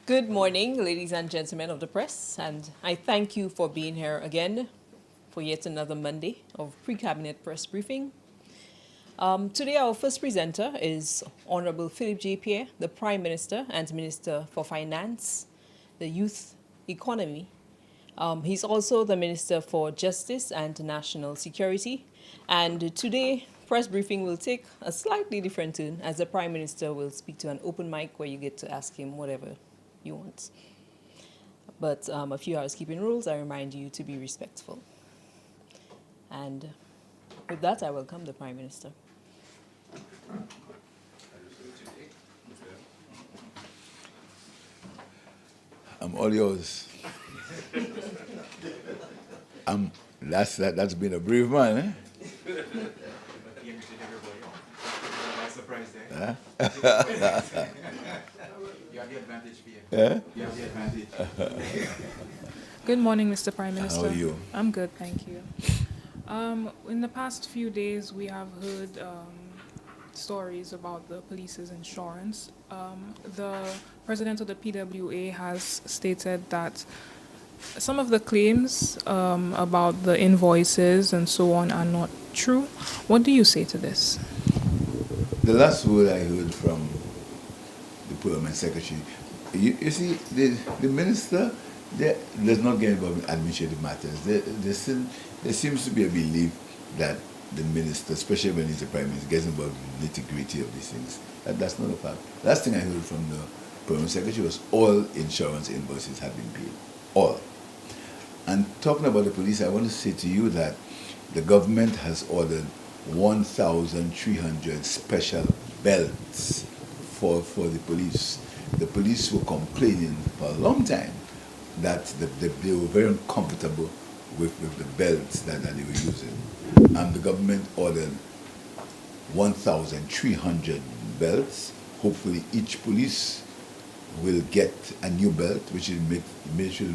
Good morning, ladies and gentlemen of the press, and I thank you for being here again for yet another Monday of pre-cabinet press briefing. Today, our first presenter is Honorable Philip J. Pierre, the Prime Minister and Minister for Finance, the Youth Economy. He's also the Minister for Justice and National Security. And today, press briefing will take a slightly different tune, as the Prime Minister will speak to an open mic where you get to ask him whatever you want. But a few housekeeping rules, I remind you to be respectful. And with that, I welcome the Prime Minister. I'm all yours. That's been a brave man, eh? Huh? You have the advantage, Pierre. Yeah? You have the advantage. Good morning, Mr. Prime Minister. How are you? I'm good, thank you. In the past few days, we have heard stories about the police's insurance. The president of the PWA has stated that some of the claims about the invoices and so on are not true. What do you say to this? The last word I heard from the Parliament Secretary, you see, the minister does not get involved in administrative matters. There seems to be a belief that the minister, especially when he's the Prime Minister, gets involved in the nitty-gritty of these things. That's not a fact. Last thing I heard from the Parliament Secretary was all insurance invoices have been paid. All. And talking about the police, I want to say to you that the government has ordered 1,300 special belts for the police. The police were complaining for a long time that they were very uncomfortable with the belts that they were using. And the government ordered 1,300 belts. Hopefully each police will get a new belt, which will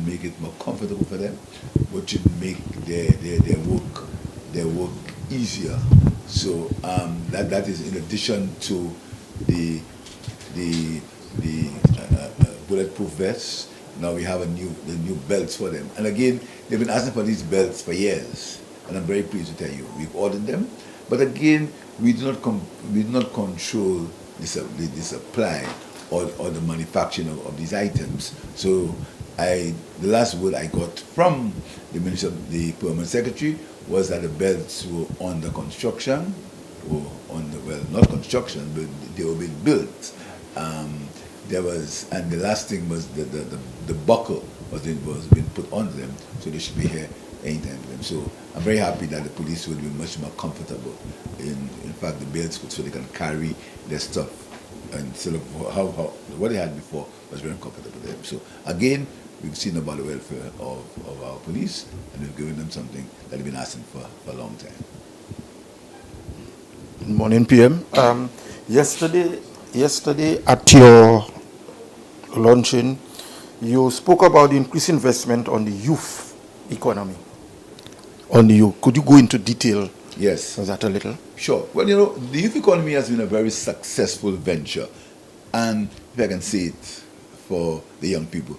make it more comfortable for them, which will make their work easier. So that is in addition to the bulletproof vests. Now we have the new belts for them. And again, they've been asking for these belts for years, and I'm very pleased to tell you we've ordered them. But again, we do not control the supply or the manufacturing of these items. So the last word I got from the Minister, the Permanent Secretary, was that the belts were under construction, not construction, but they were being built. And the last thing was the buckle was being put on them, so they should be here anytime for them. So I'm very happy that the police will be much more comfortable. In fact, the belts so they can carry their stuff, and instead of what they had before was very uncomfortable for them. So again, we've seen about the welfare of our police, and we've given them something that they've been asking for a long time. Good morning, PM. Yesterday at your launching, you spoke about the increased investment on the youth economy. Could you go into detail? Yes. Is that a little? Sure. Well, the youth economy has been a very successful venture, and if I can say it for the young people,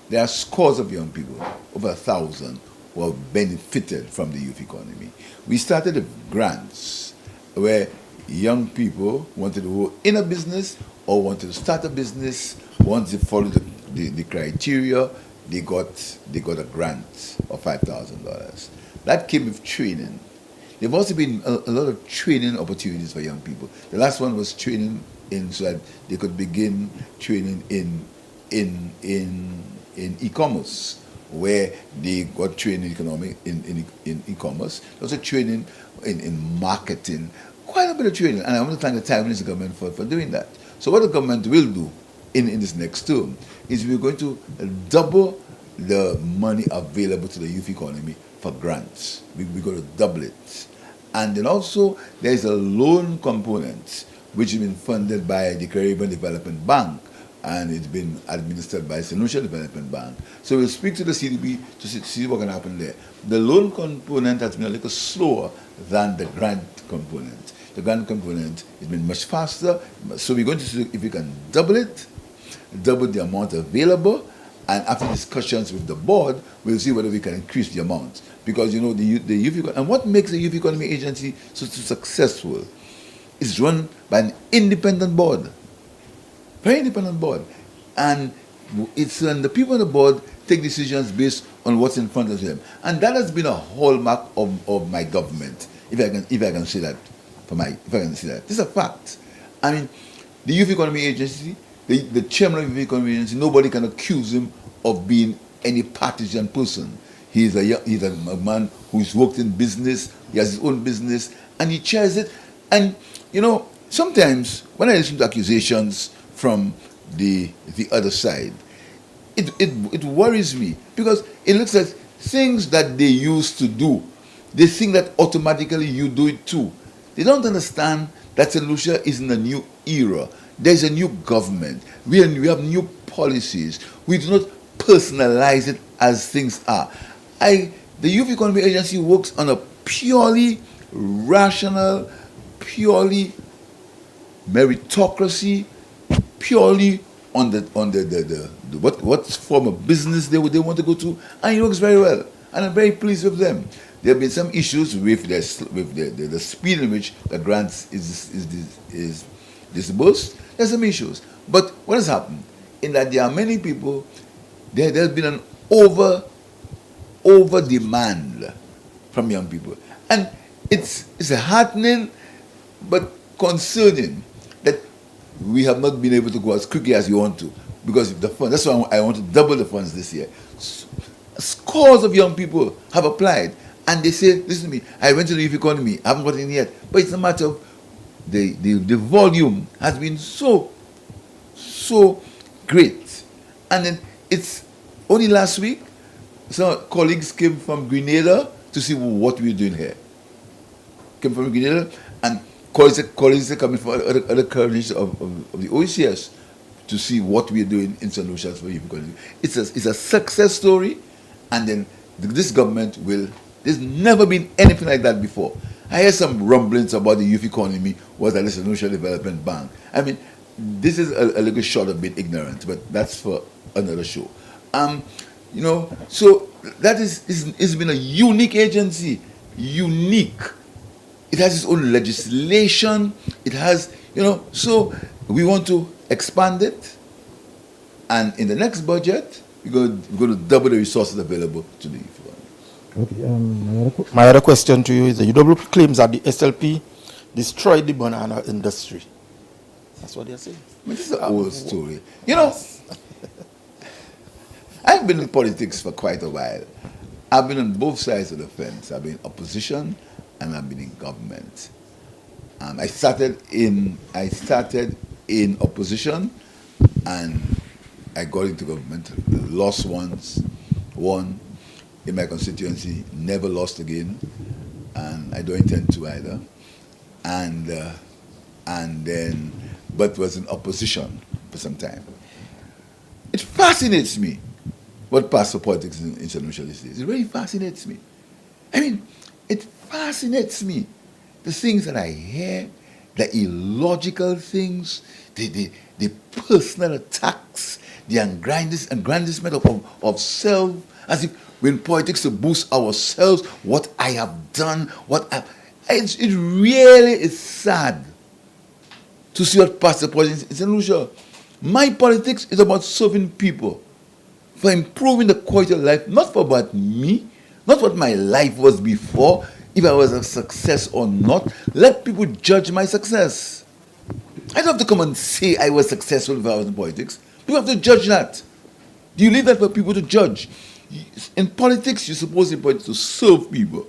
there are scores of young people, over 1,000, who have benefited from the youth economy. We started with grants where young people wanted to go in a business or wanted to start a business. Once they followed the criteria, they got a grant of $5,000. That came with training. There have also been a lot of training opportunities for young people. The last one was training so that they could begin training in e-commerce, where they got training in e-commerce. Also training in marketing. Quite a bit of training, and I want to thank the Time Minister government for doing that. So what the government will do in this next term is we're going to double the money available to the youth economy for grants. We're going to double it. And then also there's a loan component which has been funded by the Caribbean Development Bank, and it's been administered by Financial Development Bank. So we'll speak to the CDB to see what can happen there. The loan component has been a little slower than the grant component. the grant component has been much faster. So we're going to see if we can double it, double the amount available, and after discussions with the board, we'll see whether we can increase the amount. Because you know the youth economy, and what makes the Youth Economy Agency so successful is run by an independent board, very independent board, and it's when the people on the board take decisions based on what's in front of them, and that has been a hallmark of my government. If I can say that, this is a fact. I mean, the Youth Economy Agency, the chairman of the Youth Economy Agency, nobody can accuse him of being any partisan person. He's a man who's worked in business. He has his own business, and he chairs it. And you know, sometimes when I listen to accusations from the other side, it worries me, because it looks like things that they used to do, they think that automatically you do it too. They don't understand that St. Lucia is in a new era. There's a new government. We have new policies. We do not personalize it as things are. The Youth Economy Agency works on a purely rational, purely meritocracy, purely on the what form of business they want to go to, and it works very well. And I'm very pleased with them. There have been some issues with the speed in which the grants is disbursed. There's some issues, but what has happened in that there are many people. There's been an over demand from young people, and it's heartening but concerning that we have not been able to go as quickly as we want to, because of the funds. That's why I want to double the funds this year. Scores of young people have applied, and they say, listen to me, I went to the Youth Economy, I haven't got in yet, but it's a matter of the volume has been so great. And then it's only last week some colleagues came from Grenada to see what we're doing here. Came from Grenada, and colleagues are coming from other countries of the OECS to see what we're doing in St. Lucia for Youth Economy. It's a success story, and then this government there's never been anything like that before. I hear some rumblings about the Youth Economy was at the St. Lucia Development Bank. I mean, this is a little short of being ignorant, but that's for another show. You know, so that it's been a unique agency, unique. It has its own legislation. It has, you know, so we want to expand it, and in the next budget, we're going to double the resources available to the youth. Okay. My other question to you is: the UWP claims that the SLP destroyed the banana industry. That's what they're saying. I mean, this is an old story. You know, I've been in politics for quite a while. I've been on both sides of the fence. I've been in opposition and I've been in government. I started in opposition, and I got into government. Lost once, won in my constituency, never lost again, and I don't intend to either. And then, but was in opposition for some time. It fascinates me what passes for politics in St. Lucia these days. It really fascinates me. I mean, it fascinates me. The things that I hear, the illogical things, the personal attacks, the aggrandizement of self, as if we're in politics to boost ourselves, what I have done, it really is sad to see what passes for politics in St. Lucia. My politics is about serving people, for improving the quality of life, not for about me, not what my life was before, if I was a success or not. Let people judge my success. I don't have to come and say I was successful if I was in politics. People have to judge that. Do you leave that for people to judge? In politics, you're supposed in politics to serve people.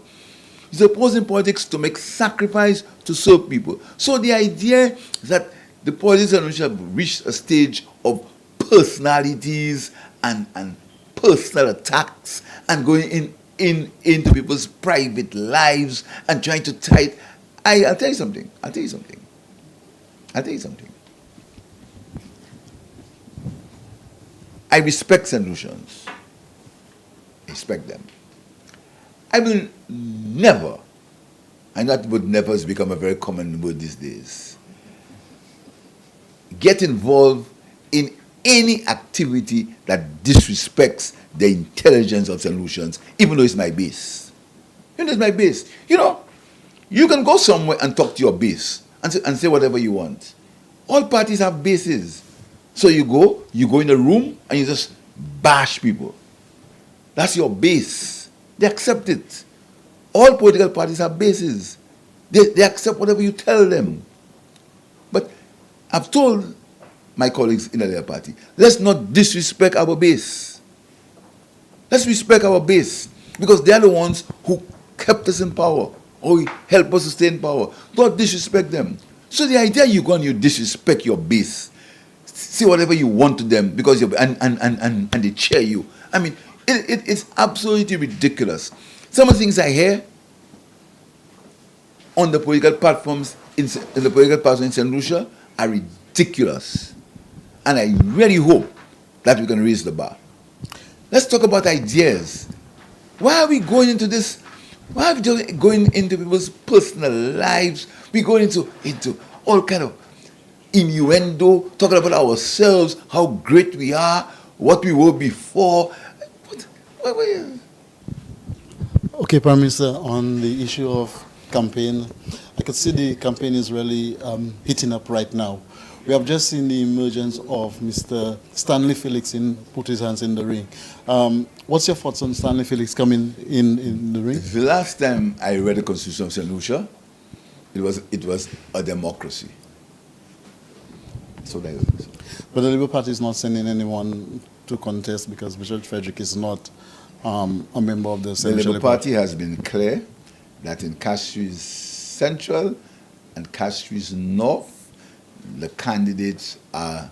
You're supposed in politics to make sacrifice to serve people. So the idea that the politics have reached a stage of personalities and personal attacks and going into people's private lives and trying to tie it. I'll tell you something. I respect St. Lucians. I respect them. I will never and that would never has become a very common word these days. Get involved in any activity that disrespects the intelligence of St. Lucians, even though it's my base. Even though it's my base. You know, you can go somewhere and talk to your base and say whatever you want. All parties have bases. So you go in a room and you just bash people. That's your base. They accept it. All political parties have bases. They accept whatever you tell them. But I've told my colleagues in the Labour Party, let's not disrespect our base. Let's respect our base, because they are the ones who kept us in power or helped us to stay in power. Don't disrespect them. So the idea you go and you disrespect your base, say whatever you want to them because and they cheer you. I mean, it's absolutely ridiculous. Some of the things I hear on the political platforms in St. Lucia are ridiculous. And I really hope that we can raise the bar. Let's talk about ideas. Why are we going into this? Why are we just going into people's personal lives? We go into all kind of innuendo, talking about ourselves, how great we are, what we were before. Okay, Prime Minister, on the issue of campaign, I could see the campaign is really heating up right now. We have just seen the emergence of Mr. Stanley Felix put his hands in the ring. What's your thoughts on Stanley Felix coming in the ring? The last time I read the Constitution of St. Lucia, it was a democracy. So that is. But the Labour Party is not sending anyone to contest because Richard Frederick is not a member of the The Central Labour Party has been clear that in Castries Central and Castries North, the candidates are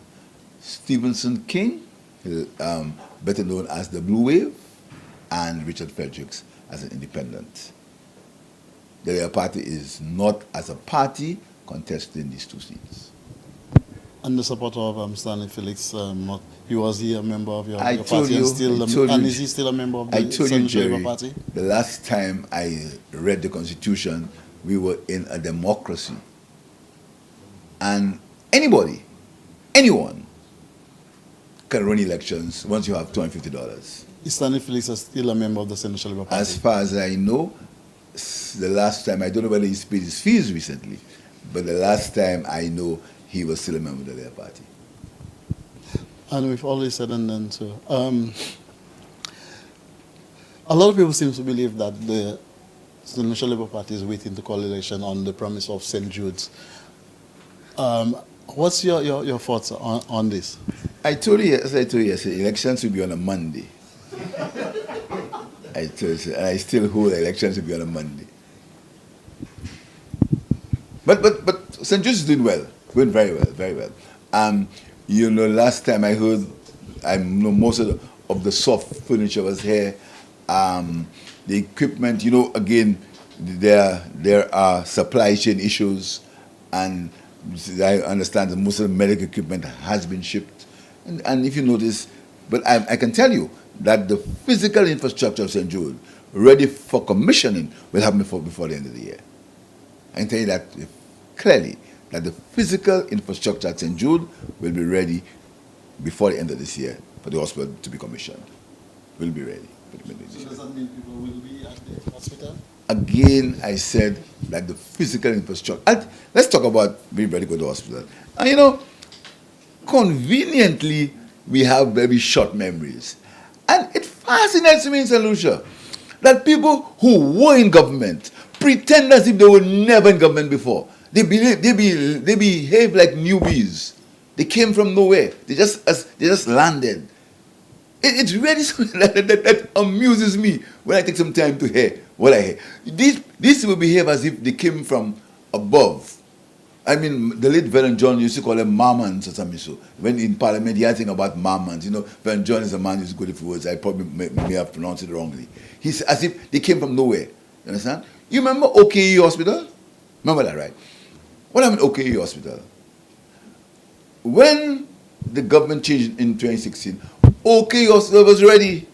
Stevenson King, better known as the Blue Wave, and Richard Fredericks as an independent. The Labour Party is not, as a party, contesting these two seats. And the supporter of Stanley Felix, was he a member of your I party? told you, And is he still a member of the Central Labour Party? the last time I read the Constitution, we were in a democracy. And anyone can run elections once you have $250. Is Stanley Felix still a member of the Central Labour Party? As far as I know, the last time, I don't know whether he's paid his fees recently, but the last time I know, he was still a member of the Labour Party. And with all this said and done too, a lot of people seem to believe that the National Labour Party is waiting to call election on the promise of St. Jude's. What's your thoughts on this? I told you yesterday, elections will be on a Monday. I told you, and I still hold elections will be on a Monday. But St. Jude's is doing well, going very well, very well. You know, last time I heard, I know most of the soft furniture was here. The equipment, you know, again, there are supply chain issues, and I understand that most of the medical equipment has been shipped. And if you notice, but I can tell you that the physical infrastructure of St. Jude, ready for commissioning, will happen before the end of the year. I can tell you that clearly, that the physical infrastructure at St. Jude will be ready before the end of this year for the hospital to be commissioned. Will be ready. So does that mean people will be at the hospital? Again, I said that the physical infrastructure. Let's talk about being ready to go to the hospital. And you know, conveniently, we have very short memories. And it fascinates me in St. Lucia that people who were in government pretend as if they were never in government before. They behave like newbies. They came from nowhere. They just landed. It's really something that amuses me when I take some time to hear what I hear. These will behave as if they came from above. I mean, the late Vernon John used to call them marmons or something. So when in Parliament, he had thing about marmons. You know, Vernon John is a man who's good with words. I probably may have pronounced it wrongly. He's as if they came from nowhere. You understand? You remember OKE Hospital? Remember that, right? What happened to OKE Hospital? When the government changed in 2016, OKE Hospital was ready.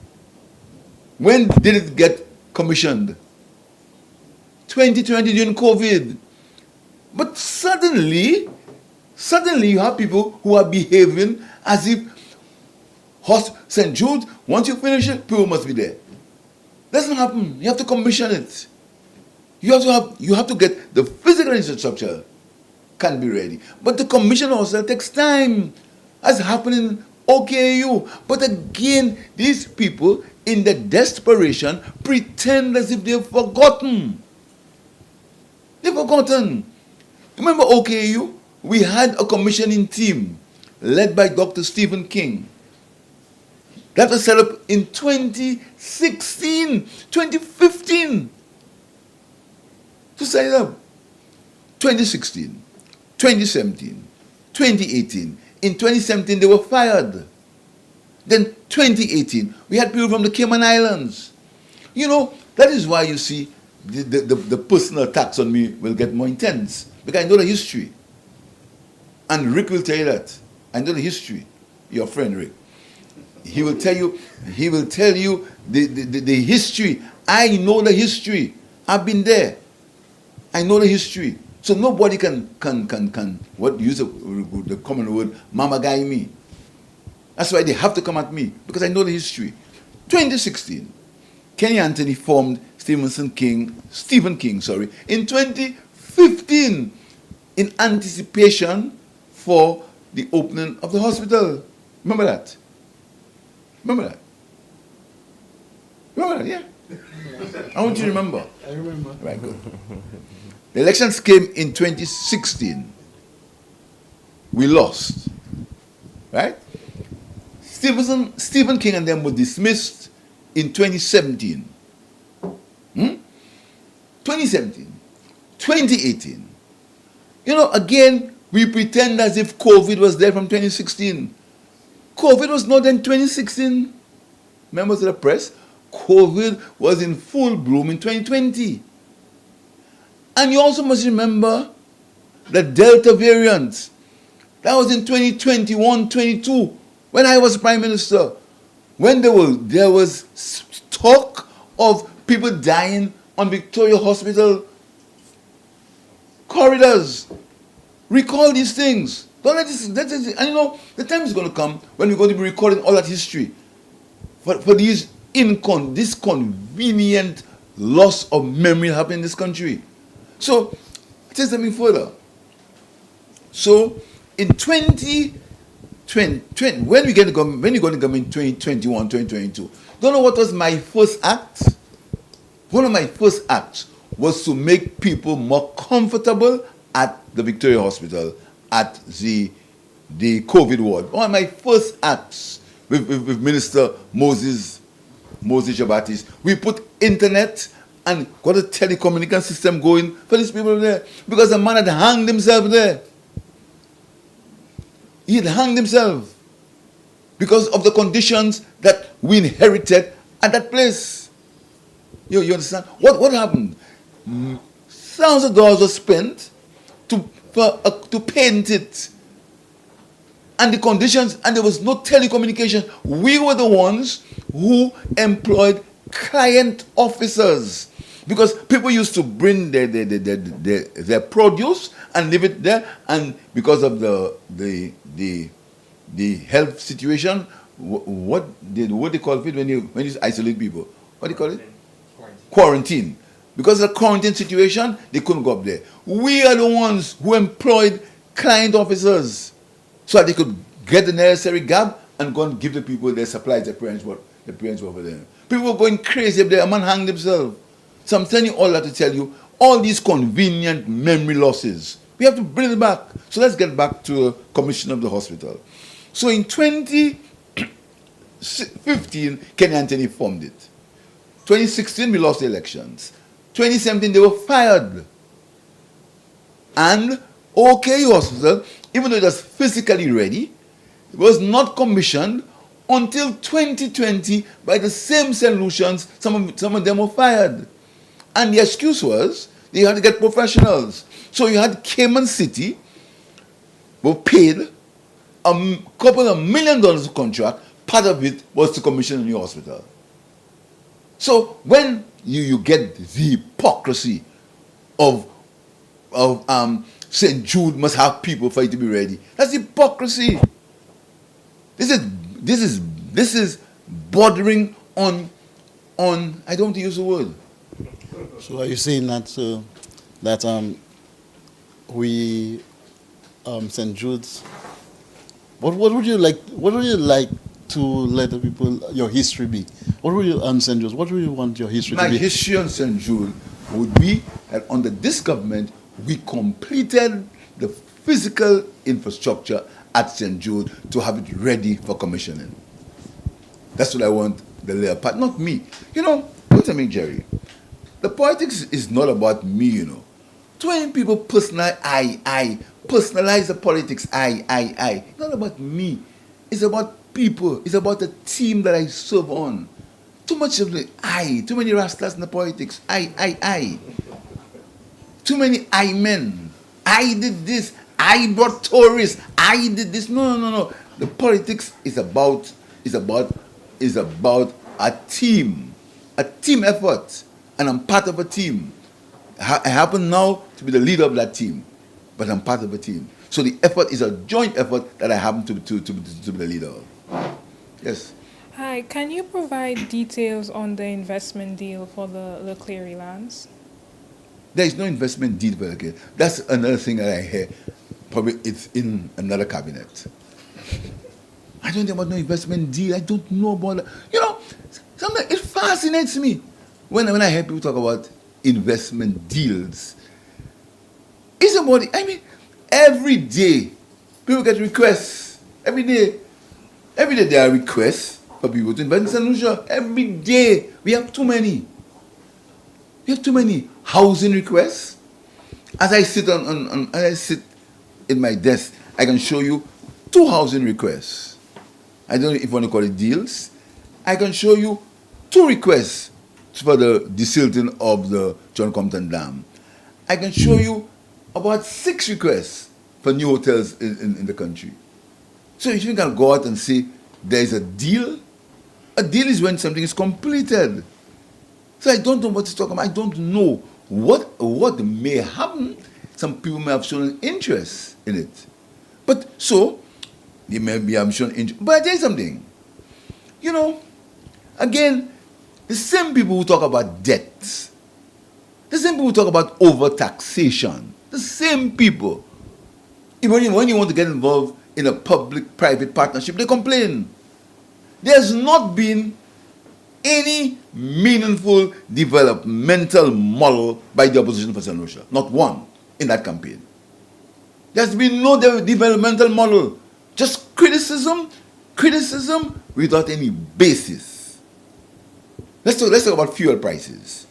When did it get commissioned? 2020 during COVID. But suddenly you have people who are behaving as if St. Jude, once you finish it, people must be there. Doesn't happen. You have to commission it. You have to get the physical infrastructure can be ready. But the commission also takes time, as happened in OKU. But again, these people, in their desperation, pretend as if they've forgotten. They've forgotten. Remember OKU? We had a commissioning team led by Dr. Stephen King. That was set up in 2016, 2015. To set it up. 2016, 2017, 2018. In 2017, they were fired. Then 2018, we had people from the Cayman Islands. You know, that is why you see the personal attacks on me will get more intense. Because I know the history. And Rick will tell you that. I know the history. Your friend Rick. He will tell you the history. I know the history. I've been there. I know the history. So nobody can what use the common word, mama guy me. That's why they have to come at me, because I know the history. 2016, Kenny Anthony formed Stephen King, in 2015 in anticipation for the opening of the hospital. Remember that? Yeah. I want you to remember. I remember. Right, good. The elections came in 2016. We lost. Right? Stephen King and them were dismissed in 2017. 2017. 2018. You know, again, we pretend as if COVID was there from 2016. COVID was not in 2016. Members of the press, COVID was in full bloom in 2020. And you also must remember the Delta variant. That was in 2021, 22, when I was Prime Minister. When there was talk of people dying on Victoria Hospital corridors. Recall these things. Don't let this, and you know, the time is going to come when we're going to be recording all that history for this convenient loss of memory happening in this country. So, take something further. So, in 2020, when you're going to come in 2021, 2022, don't know what was my first act? One of my first acts was to make people more comfortable at the Victoria Hospital, at the COVID ward. One of my first acts with Minister Moses Jabatis, we put internet and got a telecommunication system going for these people there, because the man had hanged himself there. He had hanged himself because of the conditions that we inherited at that place. You understand? What happened? Thousands of dollars were spent to paint it. And the conditions, and there was no telecommunication. We were the ones who employed client officers, because people used to bring their produce and leave it there, and because of the health situation, what they call it when you isolate people? What do you call it? Quarantine. Because of the quarantine situation, they couldn't go up there. We are the ones who employed client officers so that they could get the necessary gab and go and give the people their supplies, their parents were over there. People were going crazy up there. A man hanged himself. So I'm telling you all that to tell you, all these convenient memory losses, we have to bring it back. So let's get back to the commission of the hospital. So in 2015, Kenny Anthony formed it. 2016, we lost the elections. 2017, they were fired. And OKU Hospital, even though it was physically ready, it was not commissioned until 2020 by the same solutions. Some of them were fired. And the excuse was they had to get professionals. So you had Cayman City, were paid a couple of $1 million of contract. Part of it was to commission a new hospital. So when you get the hypocrisy of St. Jude must have people for it to be ready. That's hypocrisy. This is bordering on I don't want to use the word. So are you saying that we St. Jude's? What would you like? What would you like to let the people your history be? What would you on St. Jude's? What would you want your history My to be? history on St. Jude would be that under this government, we completed the physical infrastructure at St. Jude to have it ready for commissioning. That's what I want the later part, not me. You know, wait a minute, Jerry. The politics is not about me, you know. Too many people personalize the politics, I. It's not about me. It's about people. It's about the team that I serve on. Too much of the I. Too many rascals in the politics. I. Too many I men. I did this. I brought tourists. I did this. No. The politics is about a team effort, and I'm part of a team. I happen now to be the leader of that team, but I'm part of a team. So the effort is a joint effort that I happen to be the leader of. Yes. Hi, can you provide details on the investment deal for the Cleary lands? There is no investment deal for the That's another thing that I hear. Probably it's in another cabinet. I don't know about no investment deal. I don't know about that. You know, sometimes it fascinates me when I hear people talk about investment deals. It's about it. I mean, every day people get requests. Every day there are requests for people to invest in St. Lucia. Every day we have too many. We have too many housing requests. As I sit in my desk, I can show you 2 housing requests. I don't know if you want to call it deals. I can show you 2 requests for the desilting of the John Compton Dam. I can show you about 6 requests for new hotels in the country. So if you can go out and say there's a deal is when something is completed. So I don't know what to talk about. I don't know what may happen. Some people may have shown an interest in it. But so, they may be have shown interest. But I tell you something. You know, again, the same people who talk about debt, the same people who talk about overtaxation, the same people, when you want to get involved in a public-private partnership, they complain. There's not been any meaningful developmental model by the opposition for St. Lucia. Not one in that campaign. There's been no developmental model. Just criticism without any basis. Let's talk about fuel prices.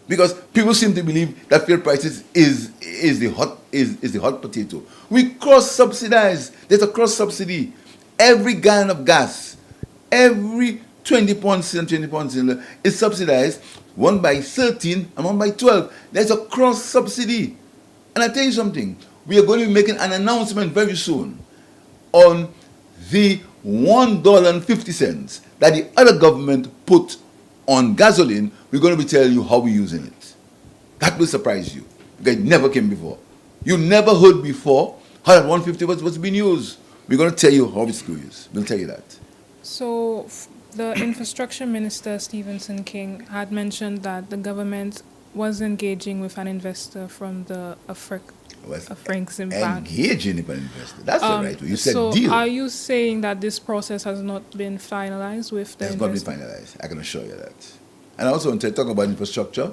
Because people seem to believe that fuel prices is the hot potato. We cross-subsidize. There's a cross-subsidy. Every gallon of gas, every 20 pounds is subsidized, one by 13 and one by 12. There's a cross-subsidy. And I tell you something, we are going to be making an announcement very soon on the $1.50 that the other government put on gasoline. We're going to be telling you how we're using it. That will surprise you, because it never came before. You never heard before how that 150 was being used. We're going to tell you how it's going to use. We'll tell you that. So the infrastructure minister, Stephenson King, had mentioned that the government was engaging with an investor from the Afrinxim Bank. Engaging with an investor. That's the right way. You said so deal. are you saying that this process has not been finalized with the It's not been finalized. I can assure you that. And I also want to talk about infrastructure.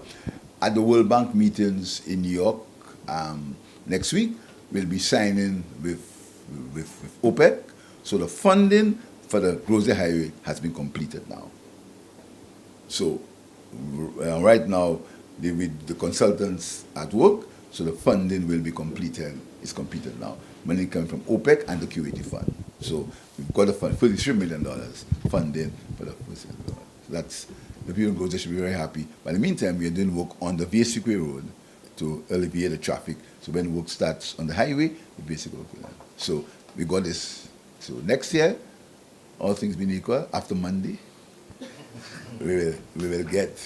At the World Bank meetings in New York next week, we'll be signing with OPEC. So the funding for the Rosy Highway has been completed now. So right now, with the consultants at work, so the funding will be completed. It's completed now. Money coming from OPEC and the QAT fund. So we've got a fund, $33 million funding for the so that's the people in Rosy should be very happy. But in the meantime, we are doing work on the Vieux-Sucre Road to alleviate the traffic. So when work starts on the highway, the Vieux-Sucre Road. So we got this. So next year, all things being equal, after Monday, we will get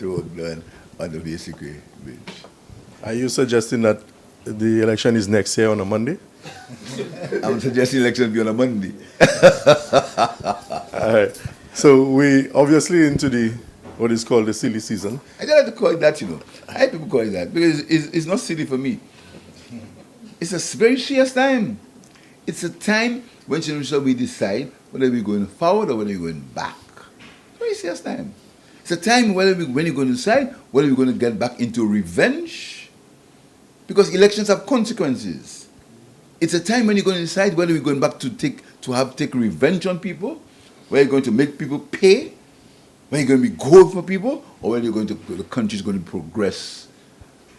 road done on the Vieux-Sucre Bridge. Are you suggesting that the election is next year on a Monday? I'm suggesting election be on a Monday. All right. So we obviously into the what is called the silly season. I don't like to call it that, you know. I hate people call it that because it's not silly for me. It's a very serious time. It's a time when we decide whether we're going forward or whether we're going back. Very serious time. It's a time when you're going to decide whether we're going to get back into revenge, because elections have consequences. It's a time when you're going to decide whether we're going back to take revenge on people, whether you're going to make people pay, whether you're going to be good for people, or whether the country is going to progress.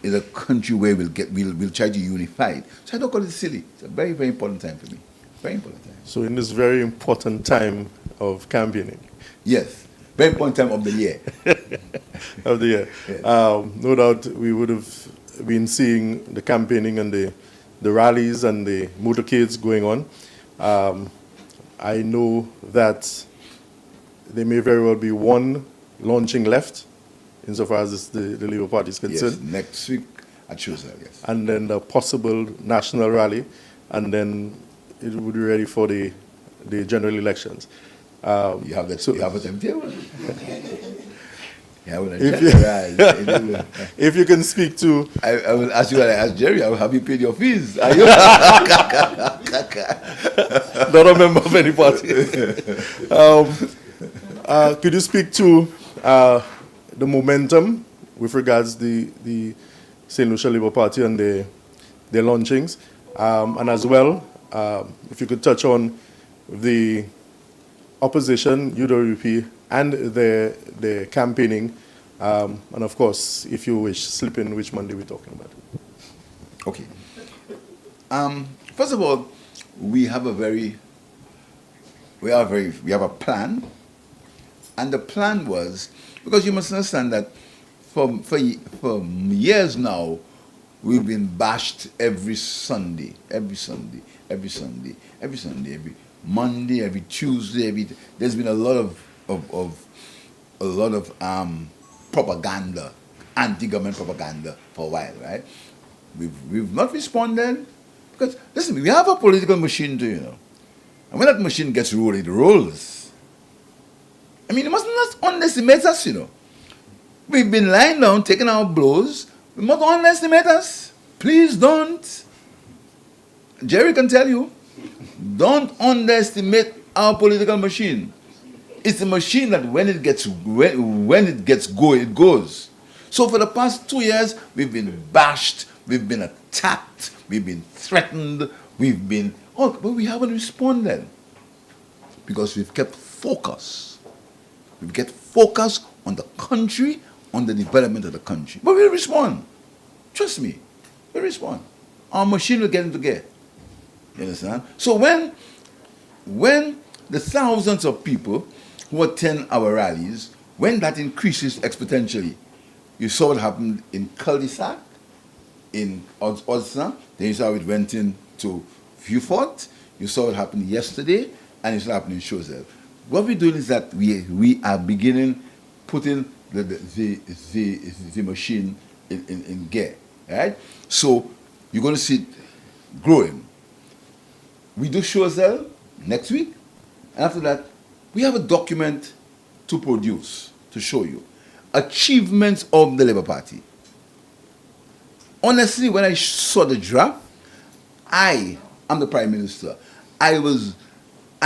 It's a country where we'll try to unify it. So I don't call it silly. It's a very, very important time for me. Very important time. So in this very important time of campaigning. Yes. Very important time of the year. Of the year. Yes. No doubt we would have been seeing the campaigning and the rallies and the motorcades going on. I know that there may very well be one launching left insofar as the Labour Party is concerned. Yes, next week at Choiseul, yes. And then the possible national rally, and then it would be ready for the general elections. You have a timetable. If you can speak to... I will ask you, I ask Jerry, I will have you paid your fees. Are you? Not a member of any party. Could you speak to the momentum with regards to the St. Lucia Labour Party and their launchings? And as well, if you could touch on the opposition, UWP, and their campaigning, and of course, if you wish, slip in which Monday we're talking about. Okay. First of all, we have a plan, and the plan was, because you must understand that for years now, we've been bashed every Sunday, every Monday, every Tuesday, there's been a lot of propaganda, anti-government propaganda for a while, right? We've not responded because, listen, we have a political machine too, you know. And when that machine gets rolling, it rolls. I mean, you must not underestimate us, you know. We've been lying down, taking our blows. We must not underestimate us. Please don't. Jerry can tell you, don't underestimate our political machine. It's a machine that when it gets going, it goes. So for the past 2 years, we've been bashed, we've been attacked, we've been threatened, but we haven't responded because we've kept focus. We've kept focus on the country, on the development of the country. But we'll respond. Trust me, we'll respond. Our machine will get into gear. You understand? So when the thousands of people who attend our rallies, when that increases exponentially, you saw what happened in Cul-de-Sac, in Odessa, then you saw it went into Vieux-Fort, you saw what happened yesterday, and it's happening in Choiseul. What we're doing is that we are beginning putting the machine in gear, right? So you're going to see it growing. We do Choiseul next week, and after that, we have a document to produce, to show you. Achievements of the Labour Party. Honestly, when I saw the draft, I'm the Prime Minister. I was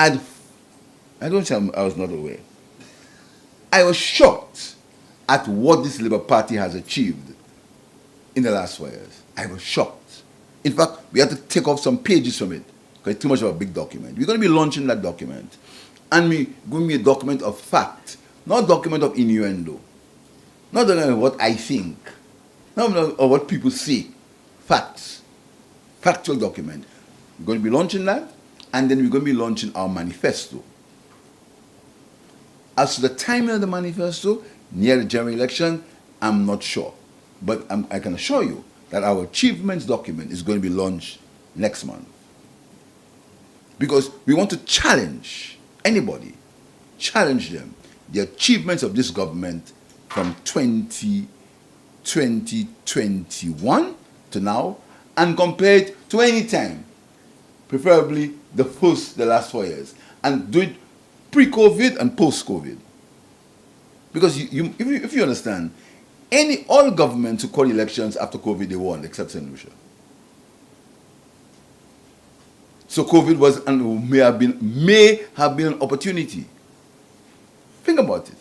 not aware. I was shocked at what this Labour Party has achieved in the last 4 years. I was shocked. In fact, we had to take off some pages from it because it's too much of a big document. We're going to be launching that document. And we're going to be a document of fact, not a document of innuendo. Not a document of what I think, not of what people see. Facts. Factual document. We're going to be launching that, and then we're going to be launching our manifesto. As to the timing of the manifesto, near the general election, I'm not sure. But I can assure you that our achievements document is going to be launched next month. Because we want to challenge anybody, challenge them, the achievements of this government from 20 2021 to now and compare it to any time, preferably the last 4 years, and do it pre-COVID and post-COVID. Because if you understand, all governments who call elections after COVID, they won, except St. Lucia. So COVID was and may have been an opportunity. Think about it.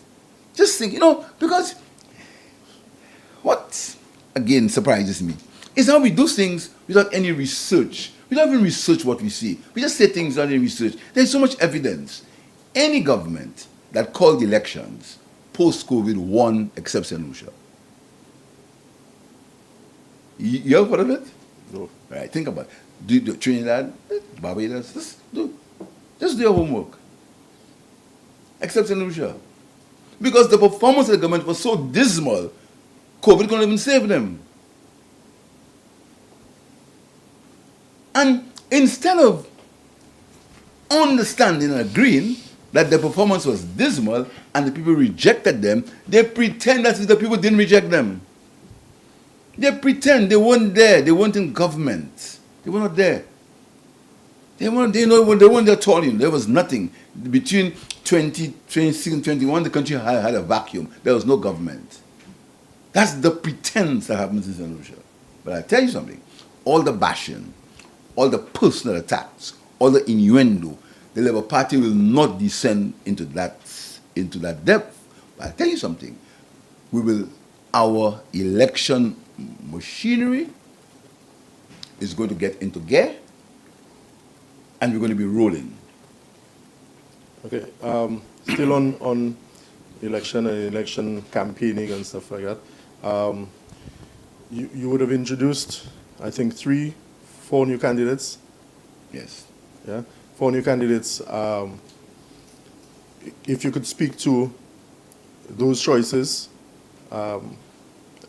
Just think, because what again surprises me is how we do things without any research. We don't even research what we see. We just say things without any research. There's so much evidence. Any government that called elections post-COVID won except St. Lucia. You ever heard of it? No. Right, think about it. Do Trinidad, Barbados, just do your homework. Except St. Lucia. Because the performance of the government was so dismal, COVID couldn't even save them. And instead of understanding and agreeing that the performance was dismal and the people rejected them, they pretend that the people didn't reject them. They pretend they weren't there. They weren't in government. They were not there. They weren't there at all. There was nothing. Between 2016 and 21, the country had a vacuum. There was no government. That's the pretense that happens in St. Lucia. But I tell you something. All the bashing, all the personal attacks, all the innuendo, the Labour Party will not descend into that depth. But I tell you something. Our election machinery is going to get into gear, and we're going to be rolling. Okay. Still on election and election campaigning and stuff like that. You would have introduced, I think, 4 new candidates. Yes. Yeah, 4 new candidates. If you could speak to those choices,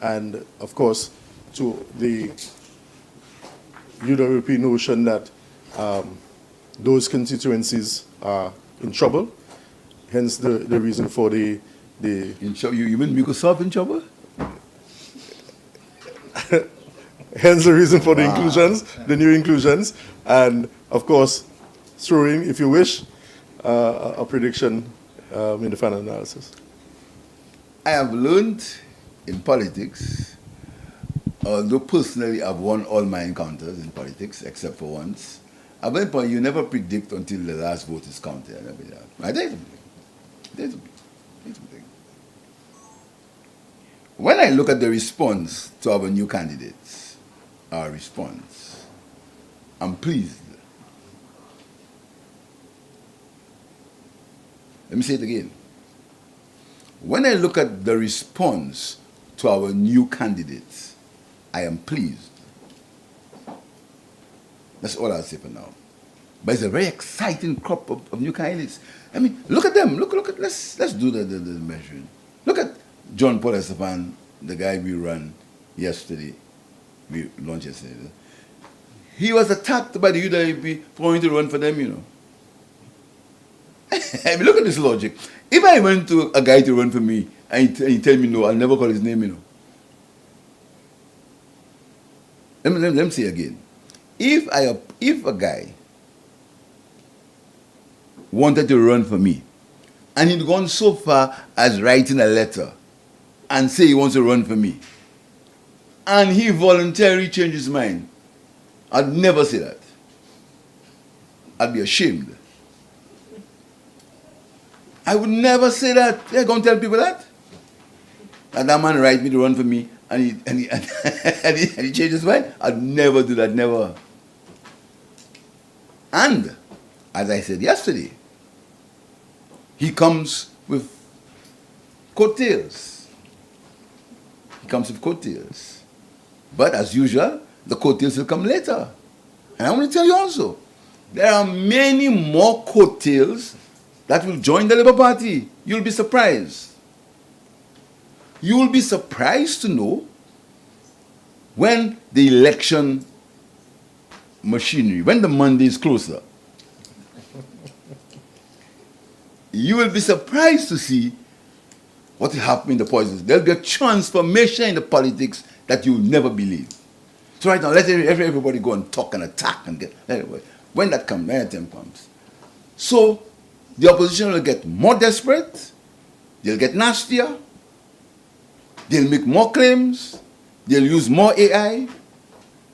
and of course to the UWP notion that those constituencies are in trouble, hence the reason for the You mean Microsoft in trouble? hence the reason for the inclusions, the new inclusions, and of course throwing, if you wish, a prediction in the final analysis. I have learned in politics, although personally I've won all my encounters in politics except for once, at one point you never predict until the last vote is counted. I tell you something. When I look at the response to our new candidates, our response, I'm pleased. Let me say it again. When I look at the response to our new candidates, I am pleased. That's all I'll say for now. But it's a very exciting crop of new candidates. I mean, look at them. Look at. Let's do the measuring. Look at John Paul Estefan, the guy we ran yesterday. We launched yesterday. He was attacked by the UWP for wanting to run for them. I mean, look at this logic. If I went to a guy to run for me and he tell me no, I'll never call his name. Let me say again. If a guy wanted to run for me, and he'd gone so far as writing a letter and say he wants to run for me, and he voluntarily changed his mind, I'd never say that. I'd be ashamed. I would never say that. They're going to tell people that. And that man write me to run for me, and he changed his mind. I'd never do that, never. And, as I said yesterday, he comes with coattails. But as usual, the coattails will come later. And I want to tell you also, there are many more coattails that will join the Labour Party. You'll be surprised. You will be surprised to know when the election machinery, when the Monday is closer, you will be surprised to see what will happen in the politics. There'll be a transformation in the politics that you'll never believe. So right now, let everybody go and talk and attack and get. Anyway, when that comes, when that time comes. So the opposition will get more desperate, they'll get nastier, they'll make more claims, they'll use more AI,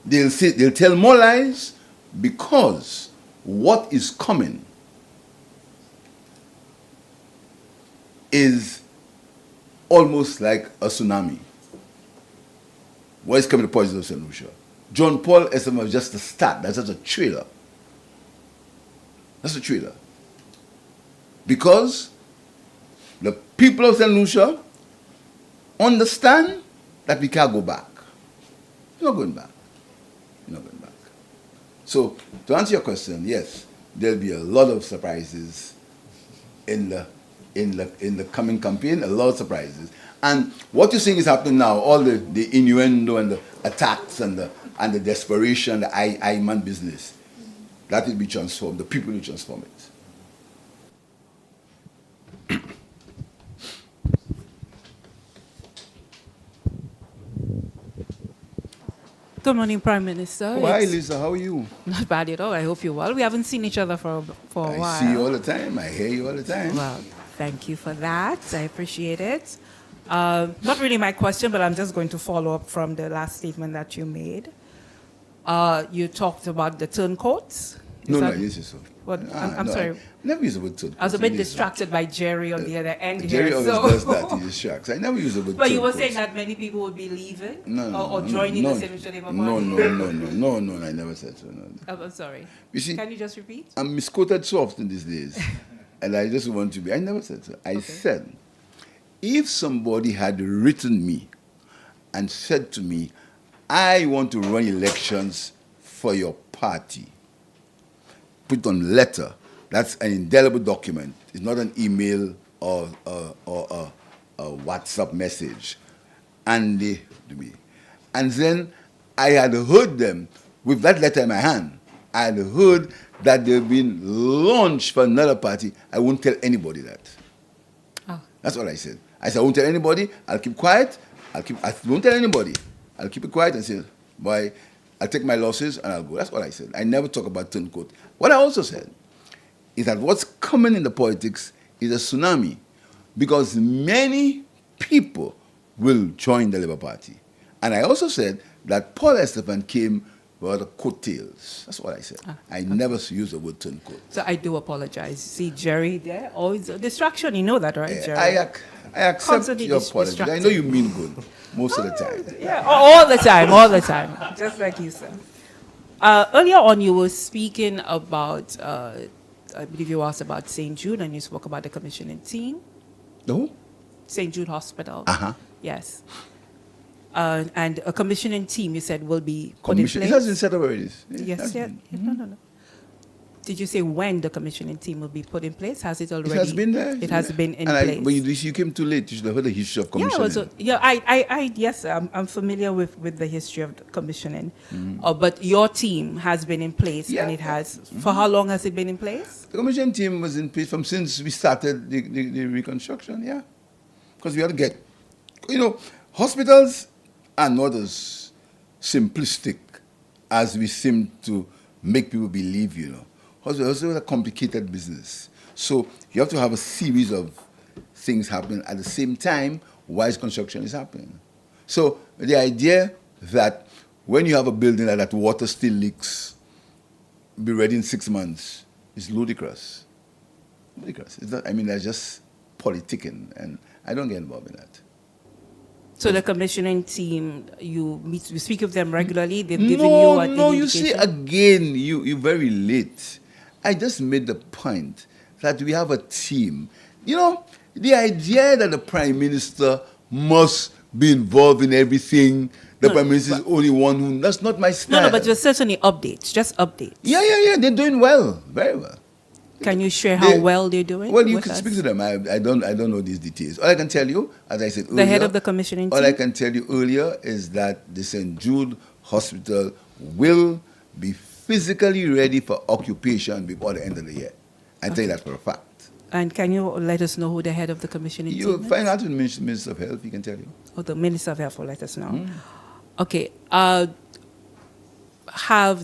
they'll tell more lies, because what is coming is almost like a tsunami. What is coming to Poison of St. Lucia? John Paul Esteban was just a start. That's just a trailer. That's a trailer. Because the people of St. Lucia understand that we can't go back. We're not going back. We're not going back. So, to answer your question, yes, there'll be a lot of surprises in the coming campaign, a lot of surprises. And what you're seeing is happening now, all the innuendo and the attacks and the desperation, the I man business, that will be transformed. The people will transform it. Good morning, Prime Minister. Oh, hi, It's Lisa. How are you? Not bad at all. I hope you're well. We haven't seen each other for a while. I see you all the time. I hear you all the time. Well, thank you for that. I appreciate it. Not really my question, but I'm just going to follow up from the last statement that you made. You talked about the turncoats. No, I didn't say so. What? I'm sorry. I never use the word turncoat. I was a bit distracted by Jerry on the other end Jerry here. always does that. He distracts. I never use the word But you were turncoat. saying that many people would be leaving No, or joining no, the St. Lucia Labour Party. No, I never said so. No. I'm sorry. You see, Can you just repeat? I'm misquoted so often these days, and I just want to be. I never said so. I said, if somebody had written me and said to me, I want to run elections for your party, put it on letter, that's an indelible document. It's not an email or a WhatsApp message. And they to me. And then I had heard them with that letter in my hand. I had heard that they've been launched for another party. I won't tell anybody that. Oh. That's what I said. I said, I won't tell anybody. I'll keep quiet. I won't tell anybody. I'll keep it quiet and say, boy, I'll take my losses and I'll go. That's what I said. I never talk about turncoat. What I also said is that what's coming in the politics is a tsunami, because many people will join the Labour Party. And I also said that Paul Esteban came with the coattails. That's what I said. I never used the word turncoat. So I do apologize. See, Jerry there, always a distraction. You know that, right, Jerry? I accept Constantly your apology. I distracted. know you mean good most of the time. Yeah, all the time, just like you said. Earlier on, you were speaking about, I believe you asked about St. Jude, and you spoke about the commissioning team, No? St. Jude Hospital. Uh-huh. Yes. And a commissioning team, you said, will be put in Commission. place. It has been set up already. Yes, yeah. No. Did you say when the commissioning team will be put in place? Has it already? It has been there. It has been in And place. but you came too late. You should have heard the history of commissioning. Yes, I'm familiar with the history of the commissioning. But your team has been in place, Yeah. and it has. For how long has it been in place? The commission team was in place from since we started the reconstruction, yeah. Because we had to get, hospitals are not as simplistic as we seem to make people believe, Hospitals are a complicated business. So you have to have a series of things happening at the same time while construction is happening. So the idea that when you have a building that water still leaks, be ready in 6 months, is ludicrous. Ludicrous. It's not, that's just politicking, and I don't get involved in that. So the commissioning team, you speak with them regularly. They've given you an No. You see, indication? again, you're very late. I just made the point that we have a team. The idea that the Prime Minister must be involved in everything, the Prime Minister is only one who, that's not my style. No, but there's certainly updates, just updates. Yeah, they're doing well, very well. Can you share how well they're doing? Well, you with can us? speak to them. I don't know these details. All I can tell you, as I said earlier, The head of the commissioning all team? I can tell you earlier is that the St. Jude Hospital will be physically ready for occupation before the end of the year. I tell you that for a fact. And can you let us know who the head of the commission is? You find out with the Minister of Health, he can tell you. Oh, the Minister of Health will let us know. Okay. Have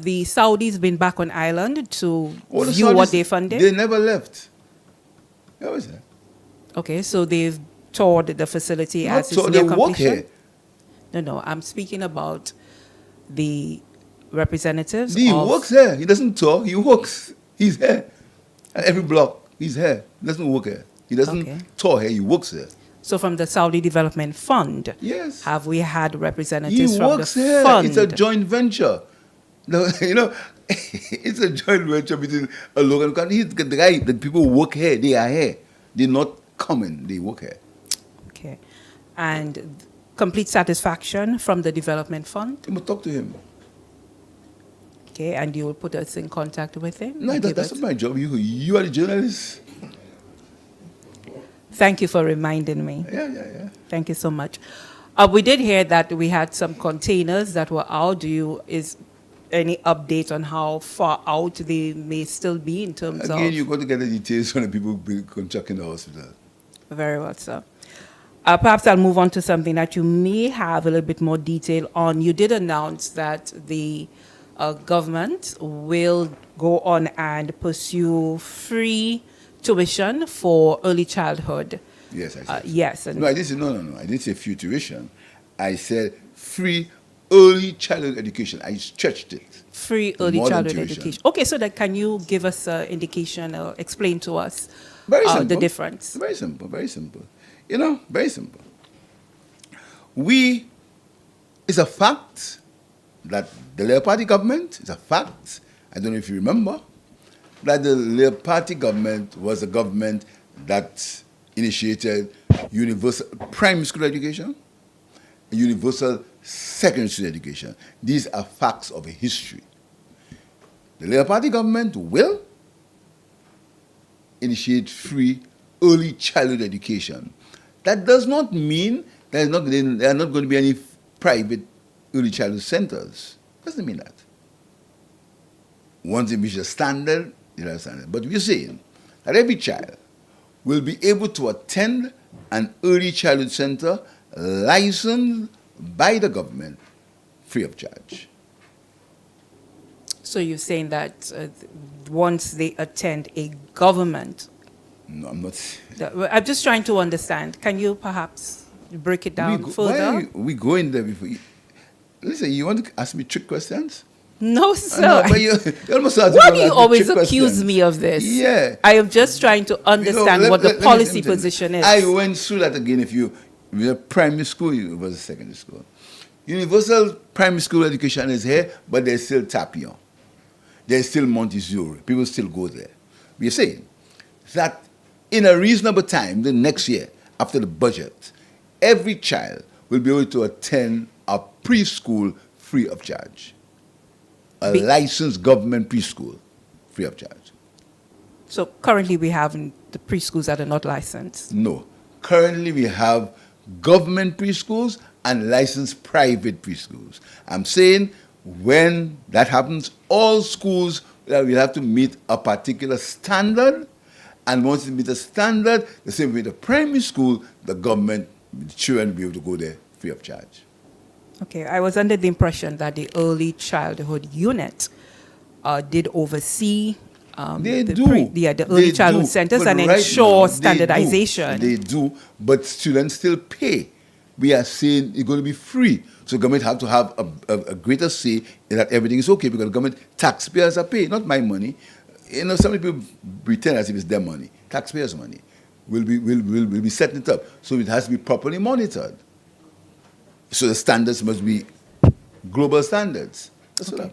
the Saudis been back on island to All the view what Saudis, they funded? They never left. They always there. Okay, so they've toured the facility Not as it's so near they work completion? here. No, I'm speaking about the representatives He of... works here. He doesn't talk. He works. He's here. At every block, he's here. He doesn't work here. He doesn't Okay. tour here. He works here. So from the Saudi Development Fund, Yes. have we had He representatives from works the here. fund? It's a joint venture. No, you know, it's a joint venture between a local company. He's the guy. The people who work here. They are here. They're not coming. They work here. Okay. And complete satisfaction from the Development Fund? You must talk to him. Okay, and you will put us in contact with him? No, Give that's us- not my job. You are the journalist. Thank you for reminding me. Yeah. Thank you so much. We did hear that we had some containers that were out. Is any update on how far out they may still be in terms Again, of... you've got to get the details from the people who contract in the hospital. Very well, sir. Perhaps I'll move on to something that you may have a little bit more detail on. You did announce that the government will go on and pursue free tuition for early childhood. Yes, I said. Yes. And No, I didn't say no. I didn't say free tuition. I said free early childhood education. I stretched it. free early More than childhood tuition. education. Okay, so that can you give us an indication or explain to us Very simple. the difference? Very simple. Very simple. Very simple. It's a fact that the Labour Party government, it's a fact, I don't know if you remember, that the Labour Party government was a government that initiated universal primary school education, universal secondary school education. These are facts of history. The Labour Party government will initiate free early childhood education. That does not mean there are not going to be any private early childhood centers. Doesn't mean that. Once they reach a standard, they'll have a standard. But we're saying that every child will be able to attend an early childhood center licensed by the government free of charge. So you're saying that once they attend a government, No, I'm not. I'm just trying to understand. Can you perhaps break it down further? We go in there before. Listen, you want to ask me trick questions? No, sir. No, but you almost ask me Why to do you ask me always trick accuse questions. me of this? Yeah. I am just trying to understand what the policy position is. I went through that again. If you were primary school, it was secondary school. Universal primary school education is here, but there's still Tapion. There's still Montessori. People still go there. We're saying that in a reasonable time, the next year, after the budget, every child will be able to attend a preschool free of charge. A licensed government preschool free of charge. So currently we have the preschools that are not licensed. No. Currently, we have government preschools and licensed private preschools. I'm saying when that happens, all schools will have to meet a particular standard. And once they meet a standard, the same way the primary school, the government, the children will be able to go there free of charge. Okay, I was under the impression that the early childhood unit did oversee They the do. the early They childhood do. centers But and right ensure now, they do. standardization. They do, but students still pay. We are saying it's going to be free. So government have to have a greater say in that everything is okay because government taxpayers are paying, not my money. You know, some people pretend as if it's their money. Taxpayers' money. We'll be setting it up. So it has to be properly monitored. So the standards must be global standards. That's what I